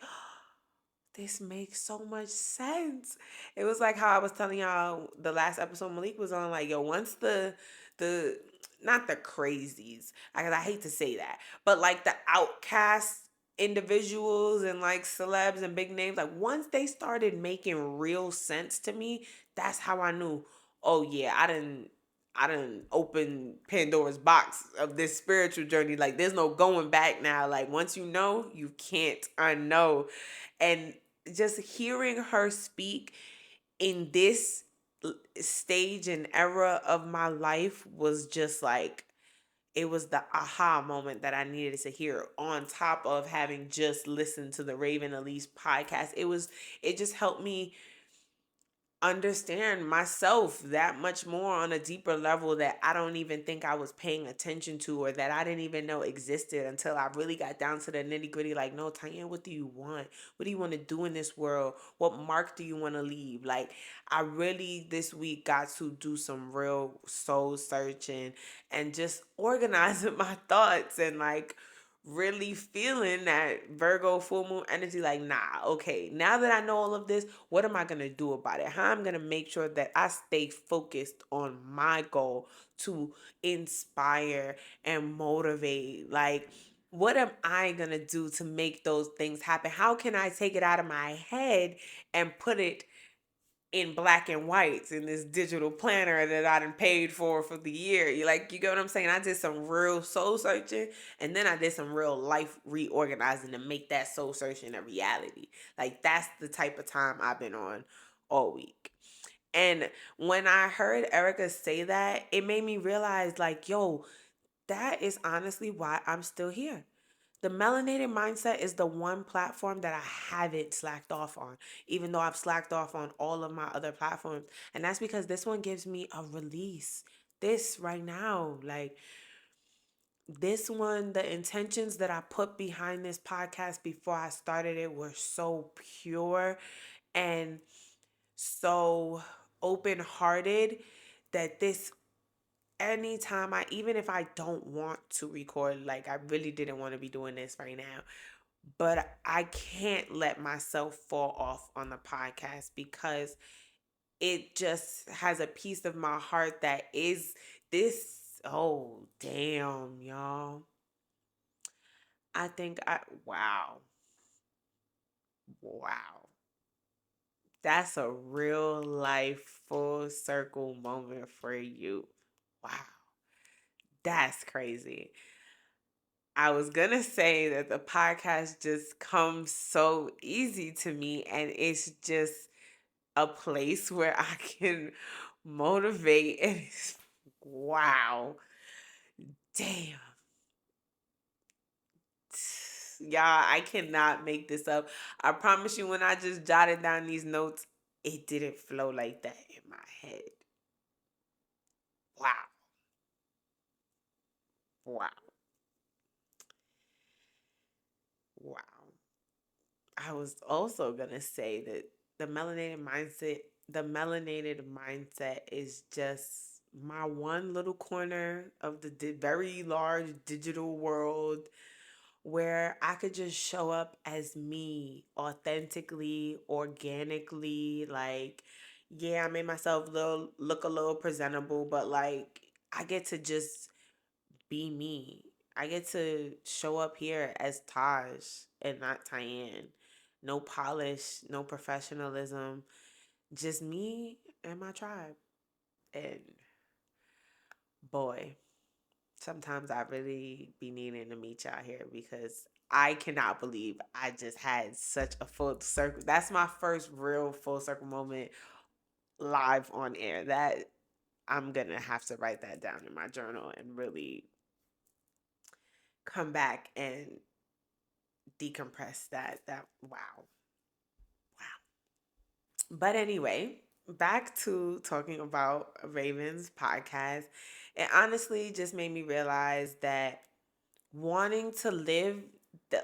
this makes so much sense. It was like how I was telling y'all the last episode Malik was on, like, yo, once the not the crazies, I hate to say that, but like the outcast individuals and like celebs and big names, like once they started making real sense to me, that's how I knew, oh yeah, I didn't open Pandora's box of this spiritual journey. Like there's no going back now. Like once you know, you can't unknow. And just hearing her speak in this stage and era of my life was just like, it was the aha moment that I needed to hear, on top of having just listened to the Raven Elise podcast. It just helped me understand myself that much more on a deeper level that I don't even think I was paying attention to, or that I didn't even know existed, until I really got down to the nitty gritty. Like, no, Tyanne, what do you want? What do you want to do in this world? What mark do you want to leave? Like, I really this week got to do some real soul searching and just organizing my thoughts, and like really feeling that Virgo full moon energy. Like, nah, okay, now that I know all of this, what am I gonna do about it? How I'm gonna make sure that I stay focused on my goal to inspire and motivate? Like, what am I gonna do to make those things happen? How can I take it out of my head and put it in black and whites in this digital planner that I done paid for the year? You get what I'm saying? I did some real soul searching, and then I did some real life reorganizing to make that soul searching a reality. Like, that's the type of time I've been on all week. And when I heard Erica say that, it made me realize, like, yo, that is honestly why I'm still here. The Melanated Mindset is the one platform that I haven't slacked off on, even though I've slacked off on all of my other platforms. And that's because this one gives me a release. This right now, like this one, the intentions that I put behind this podcast before I started it were so pure and so open hearted that this, anytime even if I don't want to record, like I really didn't want to be doing this right now, but I can't let myself fall off on the podcast because it just has a piece of my heart that is this. Oh, damn, y'all. I think wow. Wow. That's a real life full circle moment for you. Wow. That's crazy. I was gonna say that the podcast just comes so easy to me, and it's just a place where I can motivate. And it's, wow, damn, y'all, I cannot make this up. I promise you, when I just jotted down these notes, it didn't flow like that in my head. Wow, wow, wow. I was also gonna say that the melanated mindset is just my one little corner of the very large digital world where I could just show up as me authentically, organically. Like, yeah, I made myself look a little presentable, but like I get to just be me. I get to show up here as Taj and not Tyanne. No polish, no professionalism, just me and my tribe. And boy, sometimes I really be needing to meet y'all here because I cannot believe I just had such a full circle. That's my first real full circle moment live on air. That I'm gonna have to write that down in my journal and really come back and decompress that. Wow. Wow. But anyway, back to talking about Raven's podcast. It honestly just made me realize that wanting to live,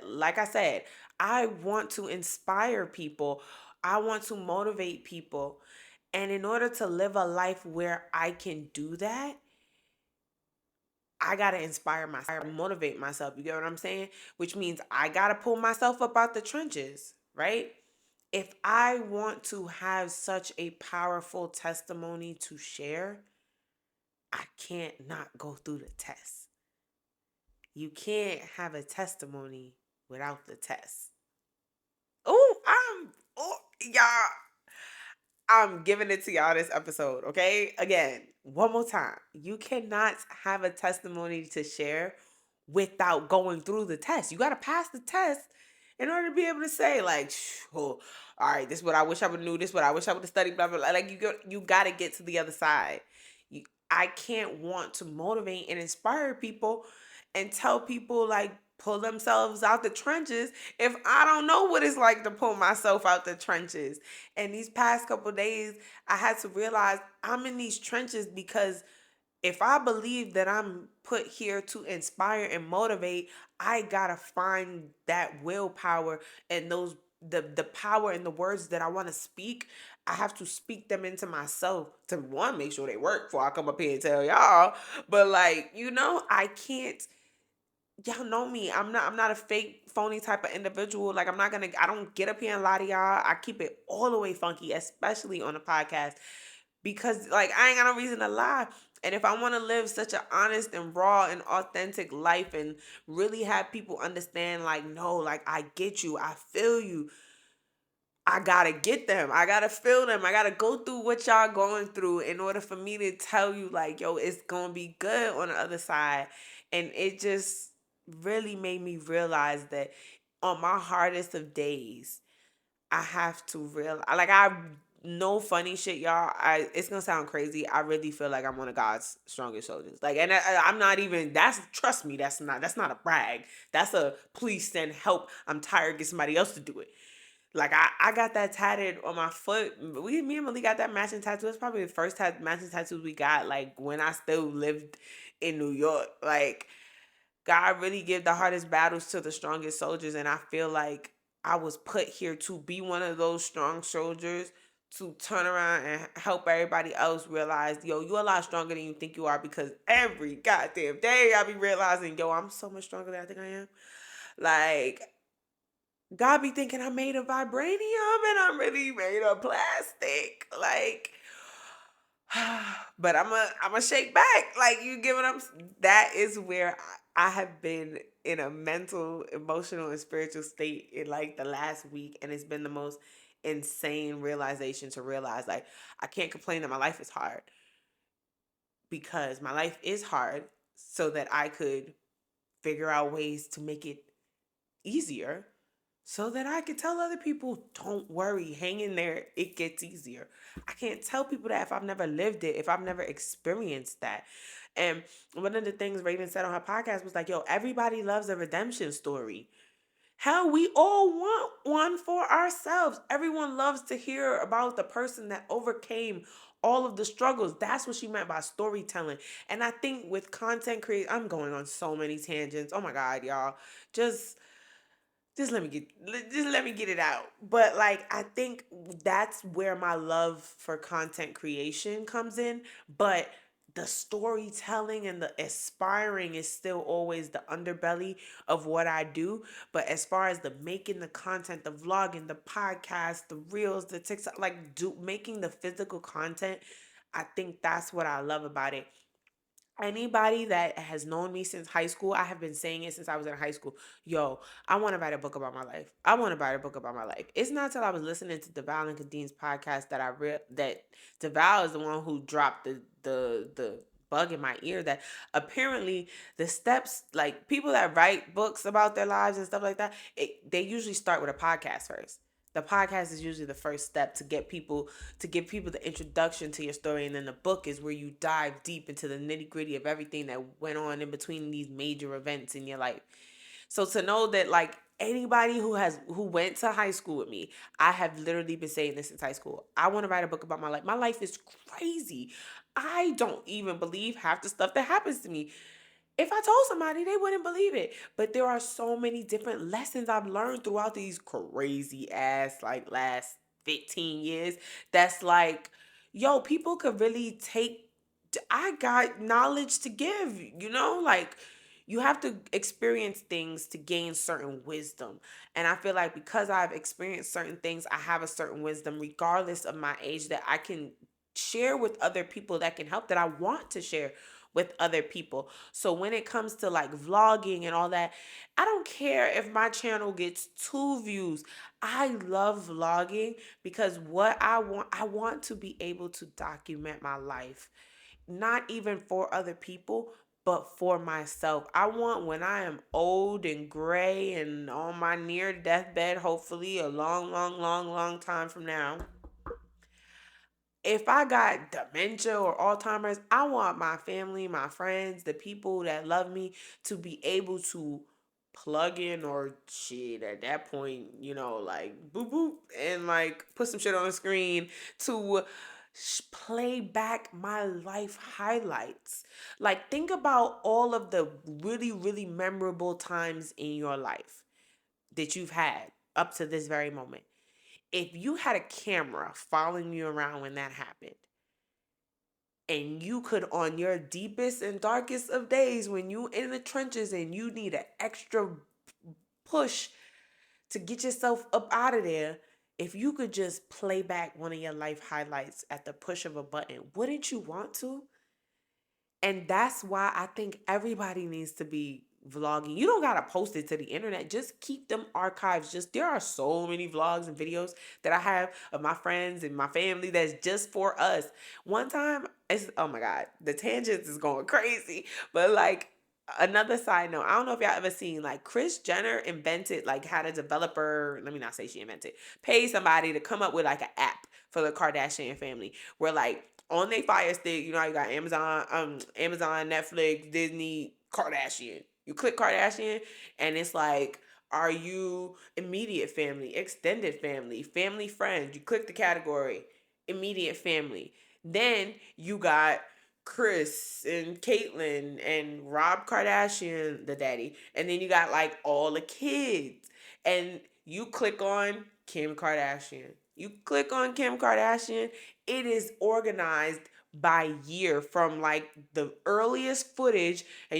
like I said, I want to inspire people. I want to motivate people. And in order to live a life where I can do that, I got to inspire myself, motivate myself. You get what I'm saying? Which means I got to pull myself up out the trenches, right? If I want to have such a powerful testimony to share, I can't not go through the test. You can't have a testimony without the test. Y'all, I'm giving it to y'all this episode, okay? Again, one more time. You cannot have a testimony to share without going through the test. You got to pass the test in order to be able to say, like, oh, all right, this is what I wish I would have knew. This is what I wish I would have studied, blah, blah, blah. Like, you got to get to the other side. You, I can't want to motivate and inspire people and tell people, like, pull themselves out the trenches if I don't know what it's like to pull myself out the trenches. And these past couple days, I had to realize I'm in these trenches because if I believe that I'm put here to inspire and motivate, I gotta find that willpower and the power in the words that I want to speak. I have to speak them into myself to one, make sure they work before I come up here and tell y'all. But like, I can't, y'all know me. I'm not a fake phony type of individual. Like I don't get up here and lie to y'all. I keep it all the way funky, especially on the podcast. Because like I ain't got no reason to lie. And if I want to live such an honest and raw and authentic life and really have people understand, like, no, like I get you, I feel you, I gotta get them. I gotta feel them. I gotta go through what y'all going through in order for me to tell you, like, yo, it's gonna be good on the other side. And it just really made me realize that on my hardest of days, I have to real like I no funny shit, y'all. It's gonna sound crazy. I really feel like I'm one of God's strongest soldiers. Like, and I'm not even. That's trust me. That's not a brag. That's a please send help. I'm tired. Get somebody else to do it. Like I got that tatted on my foot. Me and Malik got that matching tattoo. It's probably the first matching tattoos we got. Like when I still lived in New York. Like God really give the hardest battles to the strongest soldiers, and I feel like I was put here to be one of those strong soldiers to turn around and help everybody else realize, yo, you're a lot stronger than you think you are because every goddamn day I be realizing, yo, I'm so much stronger than I think I am. Like God be thinking I'm made of vibranium and I'm really made of plastic. Like, but I'm a shake back. Like you give it up. That is where I have been in a mental, emotional, and spiritual state in like the last week, and it's been the most insane realization to realize, like, I can't complain that my life is hard, because my life is hard so that I could figure out ways to make it easier, so that I could tell other people, don't worry, hang in there, it gets easier. I can't tell people that if I've never lived it, if I've never experienced that. And one of the things Raven said on her podcast was like, yo, everybody loves a redemption story. Hell, we all want one for ourselves. Everyone loves to hear about the person that overcame all of the struggles. That's what she meant by storytelling. And I think with content creation, I'm going on so many tangents. Oh my God, y'all. Just just let me get it out. But like, I think that's where my love for content creation comes in. But the storytelling and the aspiring is still always the underbelly of what I do. But as far as the making the content, the vlogging, the podcast, the reels, the TikTok, like making the physical content, I think that's what I love about it. Anybody that has known me since high school, I have been saying it since I was in high school. Yo, I want to write a book about my life. I want to write a book about my life. It's not till I was listening to DeVal and Kadine's podcast that that DeVal is the one who dropped the bug in my ear that apparently the steps, like people that write books about their lives and stuff like that, they usually start with a podcast first. The podcast is usually the first step to give people the introduction to your story, and then the book is where you dive deep into the nitty gritty of everything that went on in between these major events in your life. So to know that, like, anybody who went to high school with me, I have literally been saying this since high school. I want to write a book about my life. My life is crazy. I don't even believe half the stuff that happens to me. If I told somebody, they wouldn't believe it. But there are so many different lessons I've learned throughout these crazy ass, like, last 15 years. That's like, yo, people could really take. I got knowledge to give, Like, you have to experience things to gain certain wisdom. And I feel like because I've experienced certain things, I have a certain wisdom, regardless of my age, that I can share with other people, that can help, that I want to share with other people. So when it comes to like vlogging and all that, I don't care if my channel gets 2 views. I love vlogging because what I want to be able to document my life, not even for other people, but for myself. I want, when I am old and gray and on my near deathbed, hopefully a long, long, long, long time from now, if I got dementia or Alzheimer's, I want my family, my friends, the people that love me to be able to plug in, or shit at that point, like boop boop, and like put some shit on the screen to play back my life highlights. Like, think about all of the really, really memorable times in your life that you've had up to this very moment. If you had a camera following you around when that happened, and you could, on your deepest and darkest of days, when you in the trenches and you need an extra push to get yourself up out of there, if you could just play back one of your life highlights at the push of a button, wouldn't you want to? And that's why I think everybody needs to be vlogging. You don't gotta post it to the internet. Just keep them archives. Just, there are so many vlogs and videos that I have of my friends and my family that's just for us. One time, it's, oh my God, the tangents is going crazy. But like, another side note, I don't know if y'all ever seen, like, Kris Jenner invented, like, had a developer, let me not say she invented, pay somebody to come up with like an app for the Kardashian family, where like on their Fire Stick, you know how you got Amazon, Netflix, Disney, Kardashian. You click Kardashian, and it's like, are you immediate family, extended family, family friends? You click the category, immediate family. Then you got Kris and Caitlyn and Rob Kardashian, the daddy. And then you got like all the kids. And you click on Kim Kardashian. You click on Kim Kardashian, it is organized by year from like the earliest footage. And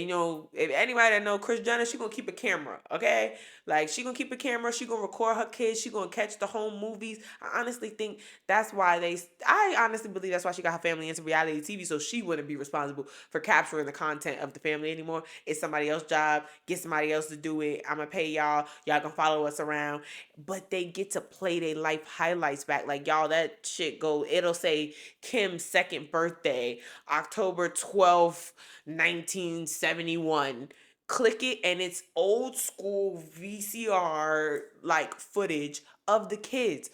if anybody that know Kris Jenner, she gonna keep a camera, okay? Like she gonna keep a camera, she gonna record her kids, she gonna catch the home movies. I honestly think that's why I honestly believe that's why she got her family into reality TV, so she wouldn't be responsible for capturing the content of the family anymore. It's somebody else's job. Get somebody else to do it. I'm gonna pay y'all. Y'all can follow us around. But they get to play their life highlights back. Like y'all, that shit go. It'll say Kim's second birthday, October 12th, 1971. Click it and it's old school VCR like footage of the kids.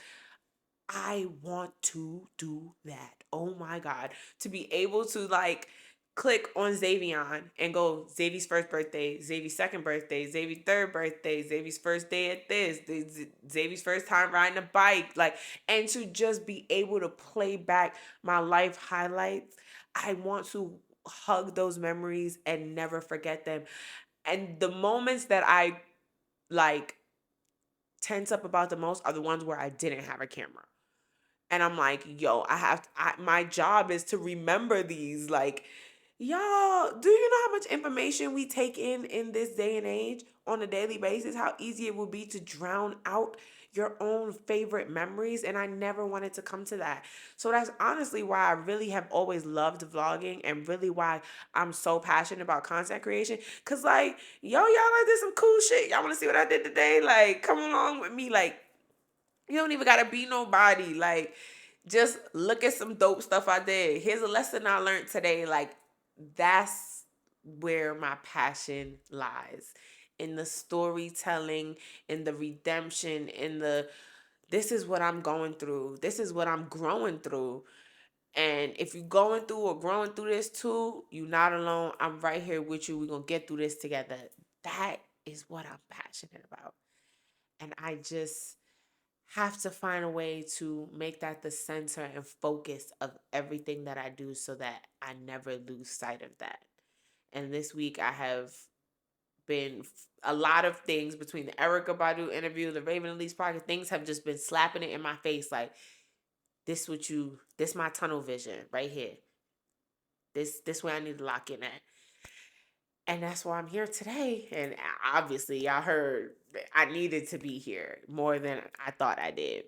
I want to do that. Oh my God. To be able to like click on Xavion and go Xavier's first birthday, Xavier's second birthday, Xavier's third birthday, Xavier's first day at this, Xavier's first time riding a bike, like, and to just be able to play back my life highlights. I want to hug those memories and never forget them. And the moments that I like tense up about the most are the ones where I didn't have a camera. And I'm like, yo, my job is to remember these. Like, y'all, do you know how much information we take in this day and age on a daily basis? How easy it would be to drown out your own favorite memories. And I never wanted to come to that. So that's honestly why I really have always loved vlogging and really why I'm so passionate about content creation. Cause like, yo, y'all, I did some cool shit. Y'all want to see what I did today? Like, come along with me. Like, you don't even gotta be nobody. Like, just look at some dope stuff I did. Here's a lesson I learned today. Like, that's where my passion lies. In the storytelling, in the redemption, in the this is what I'm going through. This is what I'm growing through. And if you're going through or growing through this too, you're not alone. I'm right here with you. We're gonna get through this together. That is what I'm passionate about. And I just have to find a way to make that the center and focus of everything that I do so that I never lose sight of that. And this week I have been a lot of things between the Erica Badu interview, the Raven Elise podcast, things have just been slapping it in my face like this my tunnel vision right here. This where I need to lock in at. And that's why I'm here today. And obviously y'all heard I needed to be here more than I thought I did.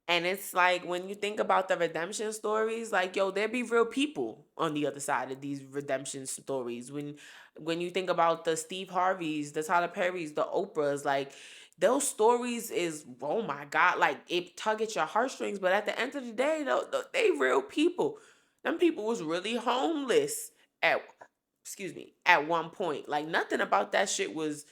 And it's like when you think about the redemption stories, like yo, there be real people on the other side of these redemption stories. When you think about the Steve Harveys, the Tyler Perrys, the Oprahs, like those stories is oh my God, like it tug at your heartstrings. But at the end of the day, they real people. Them people was really homeless at at one point. Like nothing about that shit was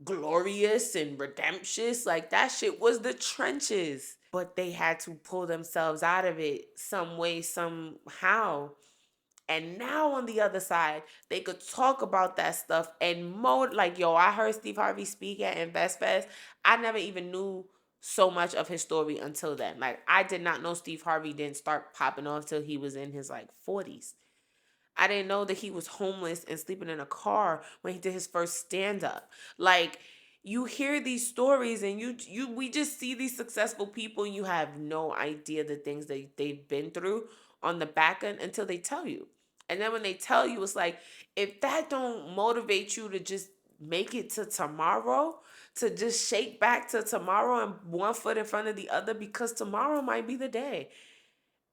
glorious and redemptious. Like that shit was the trenches. But they had to pull themselves out of it some way, somehow. And now on the other side, they could talk about that stuff and like yo, I heard Steve Harvey speak at Invest Fest. I never even knew so much of his story until then. Like I did not know Steve Harvey didn't start popping off till he was in his like 40s. I didn't know that he was homeless and sleeping in a car when he did his first stand up. Like you hear these stories and we just see these successful people and you have no idea the things that they've been through on the back end until they tell you. And then when they tell you, it's like if that don't motivate you to just make it to tomorrow, to just shake back to tomorrow and one foot in front of the other because tomorrow might be the day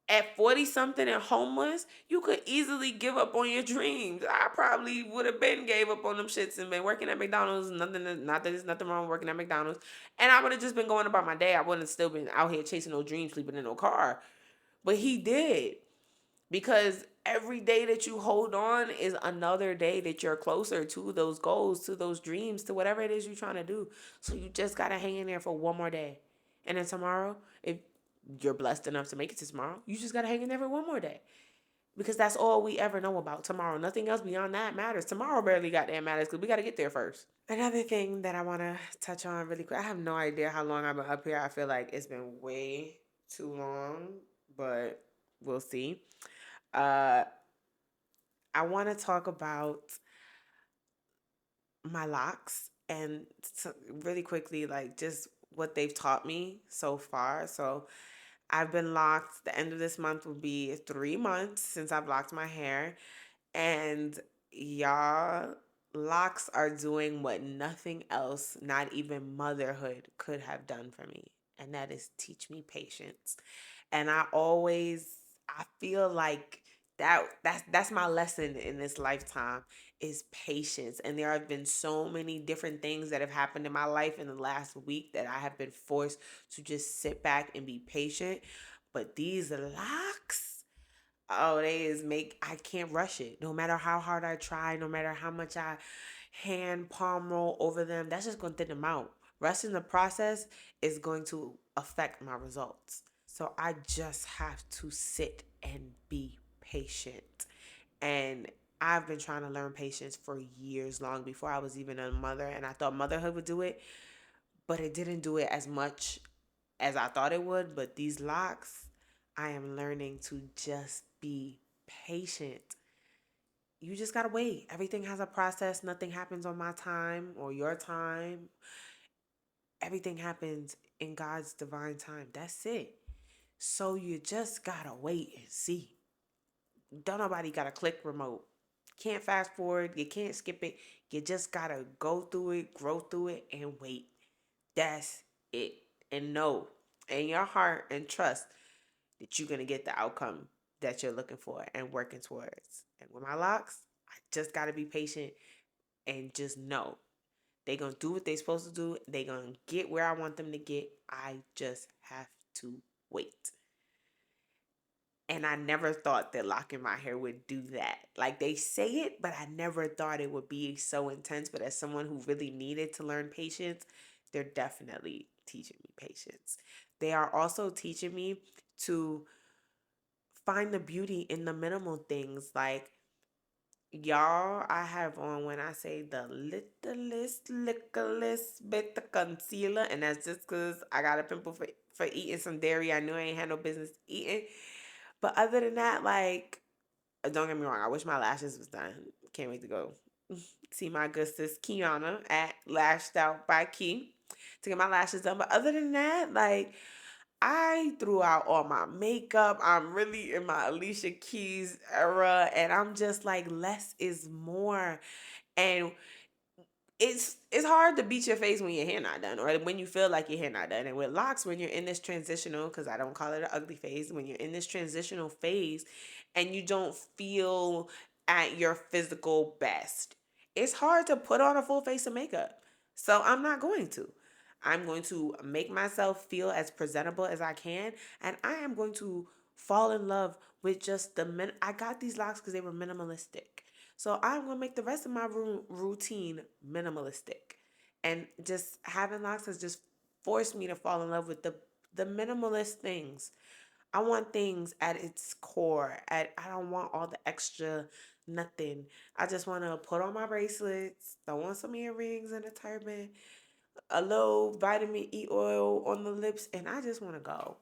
at 40 something and homeless, you could easily give up on your dreams. I probably would have been gave up on them shits and been working at McDonald's. Not that there's nothing wrong with working at McDonald's. And I would have just been going about my day. I wouldn't have still been out here chasing no dreams, sleeping in no car. But he did. Because every day that you hold on is another day that you're closer to those goals, to those dreams, to whatever it is you're trying to do. So you just got to hang in there for one more day. And then tomorrow, if you're blessed enough to make it to tomorrow, you just got to hang in there for one more day. Because that's all we ever know about tomorrow. Nothing else beyond that matters. Tomorrow barely goddamn matters because we got to get there first. Another thing that I want to touch on really quick. I have no idea how long I've been up here. I feel like it's been way too long, but we'll see. Uh, I want to talk about my locks and really quickly, like just what they've taught me so far. So I've been locked. The end of this month will be 3 months since I've locked my hair. And y'all, locks are doing what nothing else, not even motherhood, could have done for me. And that is teach me patience. And I feel like that's my lesson in this lifetime is patience. And there have been so many different things that have happened in my life in the last week that I have been forced to just sit back and be patient. But these locks, oh, I can't rush it. No matter how hard I try, no matter how much I hand palm roll over them, that's just going to thin them out. Rushing the process is going to affect my results. So I just have to sit and be patient. And I've been trying to learn patience for years long before I was even a mother. And I thought motherhood would do it, but it didn't do it as much as I thought it would. But these locks, I am learning to just be patient. You just gotta wait. Everything has a process. Nothing happens on my time or your time. Everything happens in God's divine time. That's it. So you just gotta wait and see. Don't nobody got a click remote. Can't fast forward. You can't skip it. You just gotta go through it, grow through it, and wait. That's it. And know in your heart and trust that you're gonna get the outcome that you're looking for and working towards. And with my locks, I just gotta be patient and just know they gonna do what they supposed to do. They gonna get where I want them to get. I just have to wait. And I never thought that locking my hair would do that. Like they say it, but I never thought it would be so intense. But as someone who really needed to learn patience, they're definitely teaching me patience. They are also teaching me to find the beauty in the minimal things. Like, y'all, I have on when I say the littlest bit of concealer, and that's just because I got a pimple for eating some dairy I knew I ain't had no business eating. But other than that, like, don't get me wrong, I wish my lashes was done. Can't wait to go see my good sis Kiana at Lashed Out by Key to get my lashes done. But other than that, like, I threw out all my makeup. I'm really in my Alicia Keys era, and I'm just like, less is more. And it's hard to beat your face when your hair not done or when you feel like your hair not done. And with locks, when you're in this transitional, because I don't call it an ugly phase, when you're in this transitional phase and you don't feel at your physical best, it's hard to put on a full face of makeup. So I'm not going to. I'm going to make myself feel as presentable as I can, and I am going to fall in love with just I got these locks because they were minimalistic. So I'm gonna make the rest of my routine minimalistic, and just having locks has just forced me to fall in love with the minimalist things. I want things at its core. I don't want all the extra nothing. I just want to put on my bracelets, throw on some earrings and a turban, a little vitamin E oil on the lips, and I just want to go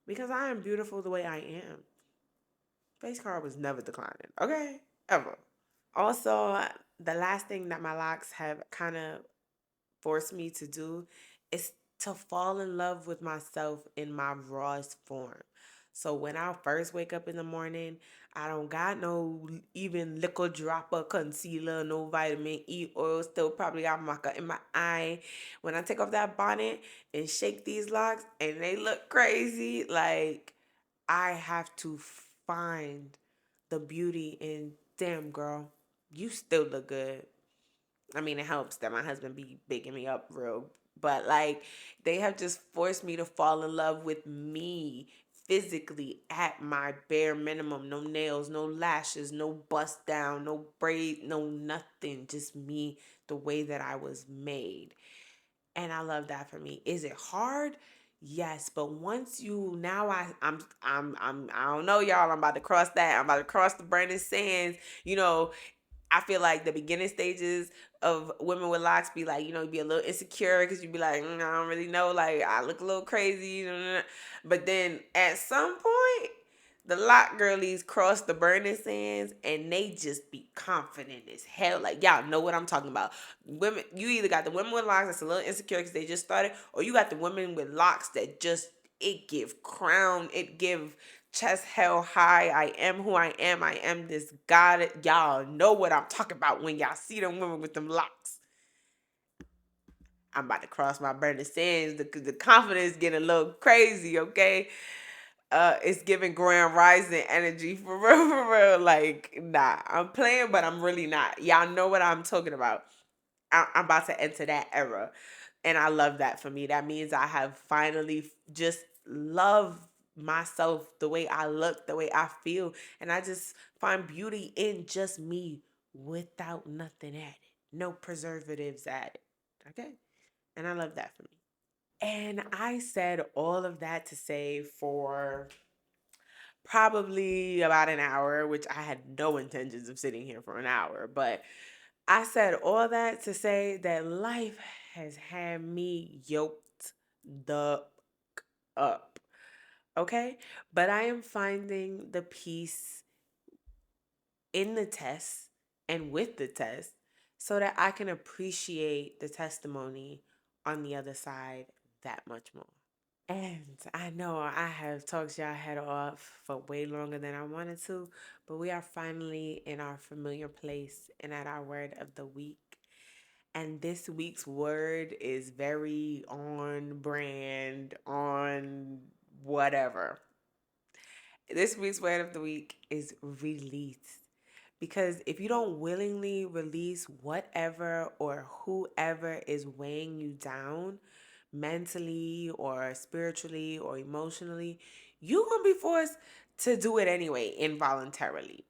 because I am beautiful the way I am. Face card was never declining. Okay, ever. Also, the last thing that my locks have kind of forced me to do is to fall in love with myself in my rawest form. So when I first wake up in the morning, I don't got no even liquid drop of concealer, no vitamin E oil, still probably got maca in my eye. When I take off that bonnet and shake these locks and they look crazy, like I have to find the beauty in, damn girl, you still look good. I mean, it helps that my husband be bigging me up real, but like they have just forced me to fall in love with me physically at my bare minimum. No nails, no lashes, no bust down, no braid, no nothing. Just me the way that I was made. And I love that for me. Is it hard? Yes, but once you now I don't know, y'all. I'm about to cross that. I'm about to cross the burning sands. You know, I feel like the beginning stages of women with locks be like, you be a little insecure because you be like, I don't really know, like I look a little crazy, but then at some point, the lock girlies cross the burning sands and they just be confident as hell. Like y'all know what I'm talking about. Women, you either got the women with locks that's a little insecure because they just started, or you got the women with locks that just it give crown, it give chest held high. I am who I am. I am this God. Y'all know what I'm talking about when y'all see them women with them locks. I'm about to cross my burning sands. The confidence getting a little crazy, okay? It's giving grand rising energy for real, for real. Like, nah, I'm playing, but I'm really not. Y'all know what I'm talking about. I'm about to enter that era. And I love that for me. That means I have finally just loved myself, the way I look, the way I feel. And I just find beauty in just me without nothing added. No preservatives added. Okay? And I love that for me. And I said all of that to say for probably about an hour, which I had no intentions of sitting here for an hour, but I said all that to say that life has had me yoked the up. Okay? But I am finding the peace in the test and with the test so that I can appreciate the testimony on the other side that much more. And I know I have talked y'all head off for way longer than I wanted to, but we are finally in our familiar place and at our word of the week. And this week's word is very on brand, on whatever. This week's word of the week is release. Because if you don't willingly release whatever or whoever is weighing you down, mentally or spiritually or emotionally, you're going to be forced to do it anyway, involuntarily.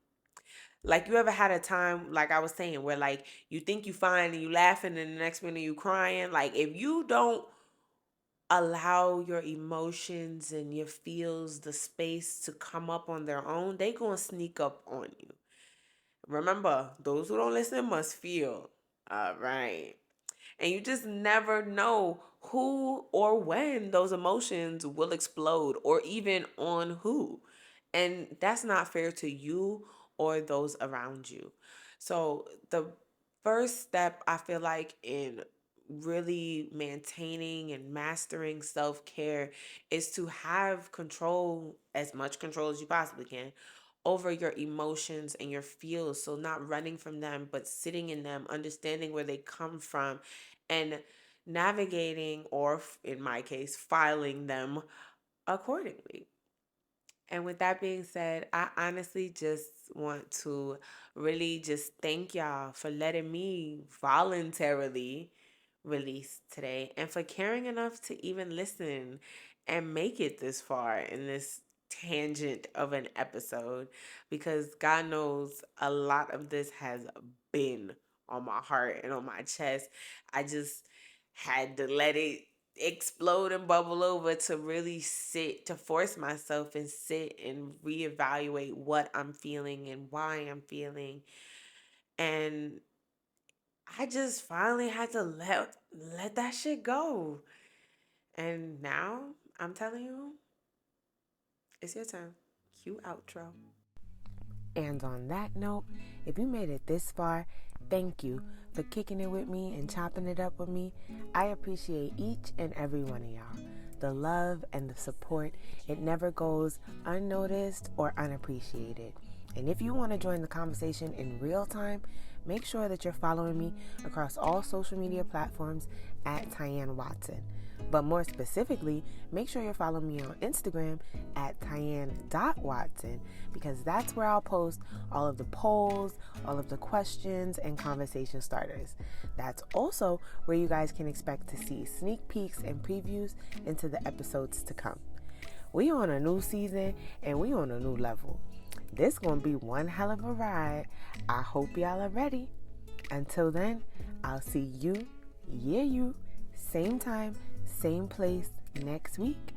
Like, you ever had a time, like I was saying, where like you think you fine and you laughing and the next minute you crying? Like, if you don't allow your emotions and your feels the space to come up on their own, they gonna sneak up on you. Remember, those who don't listen must feel. All right. And you just never know who or when those emotions will explode, or even on who. And that's not fair to you or those around you. So, the first step I feel like in really maintaining and mastering self care is to have control, as much control as you possibly can, over your emotions and your feels. So, not running from them, but sitting in them, understanding where they come from, and navigating, or in my case, filing them accordingly. And with that being said, I honestly just want to really just thank y'all for letting me voluntarily release today and for caring enough to even listen and make it this far in this tangent of an episode, because God knows a lot of this has been on my heart and on my chest. I just had to let it explode and bubble over to really sit, to force myself and sit and reevaluate what I'm feeling and why I'm feeling. And I just finally had to let that shit go. And now I'm telling you, it's your turn. Cue outro. And on that note, if you made it this far, thank you for kicking it with me and chopping it up with me. I appreciate each and every one of y'all. The love and the support, it never goes unnoticed or unappreciated. And if you want to join the conversation in real time, make sure that you're following me across all social media platforms at Tyanne Watson. But more specifically, make sure you're following me on Instagram at Tyanne.Watson, because that's where I'll post all of the polls, all of the questions, and conversation starters. That's also where you guys can expect to see sneak peeks and previews into the episodes to come. We on a new season and we on a new level. This gonna be one hell of a ride. I hope y'all are ready. Until then, I'll see you, same time, same place next week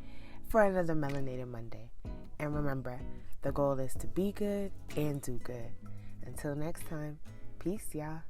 for another Melanated Monday. And remember, the goal is to be good and do good. Until next time, peace, y'all.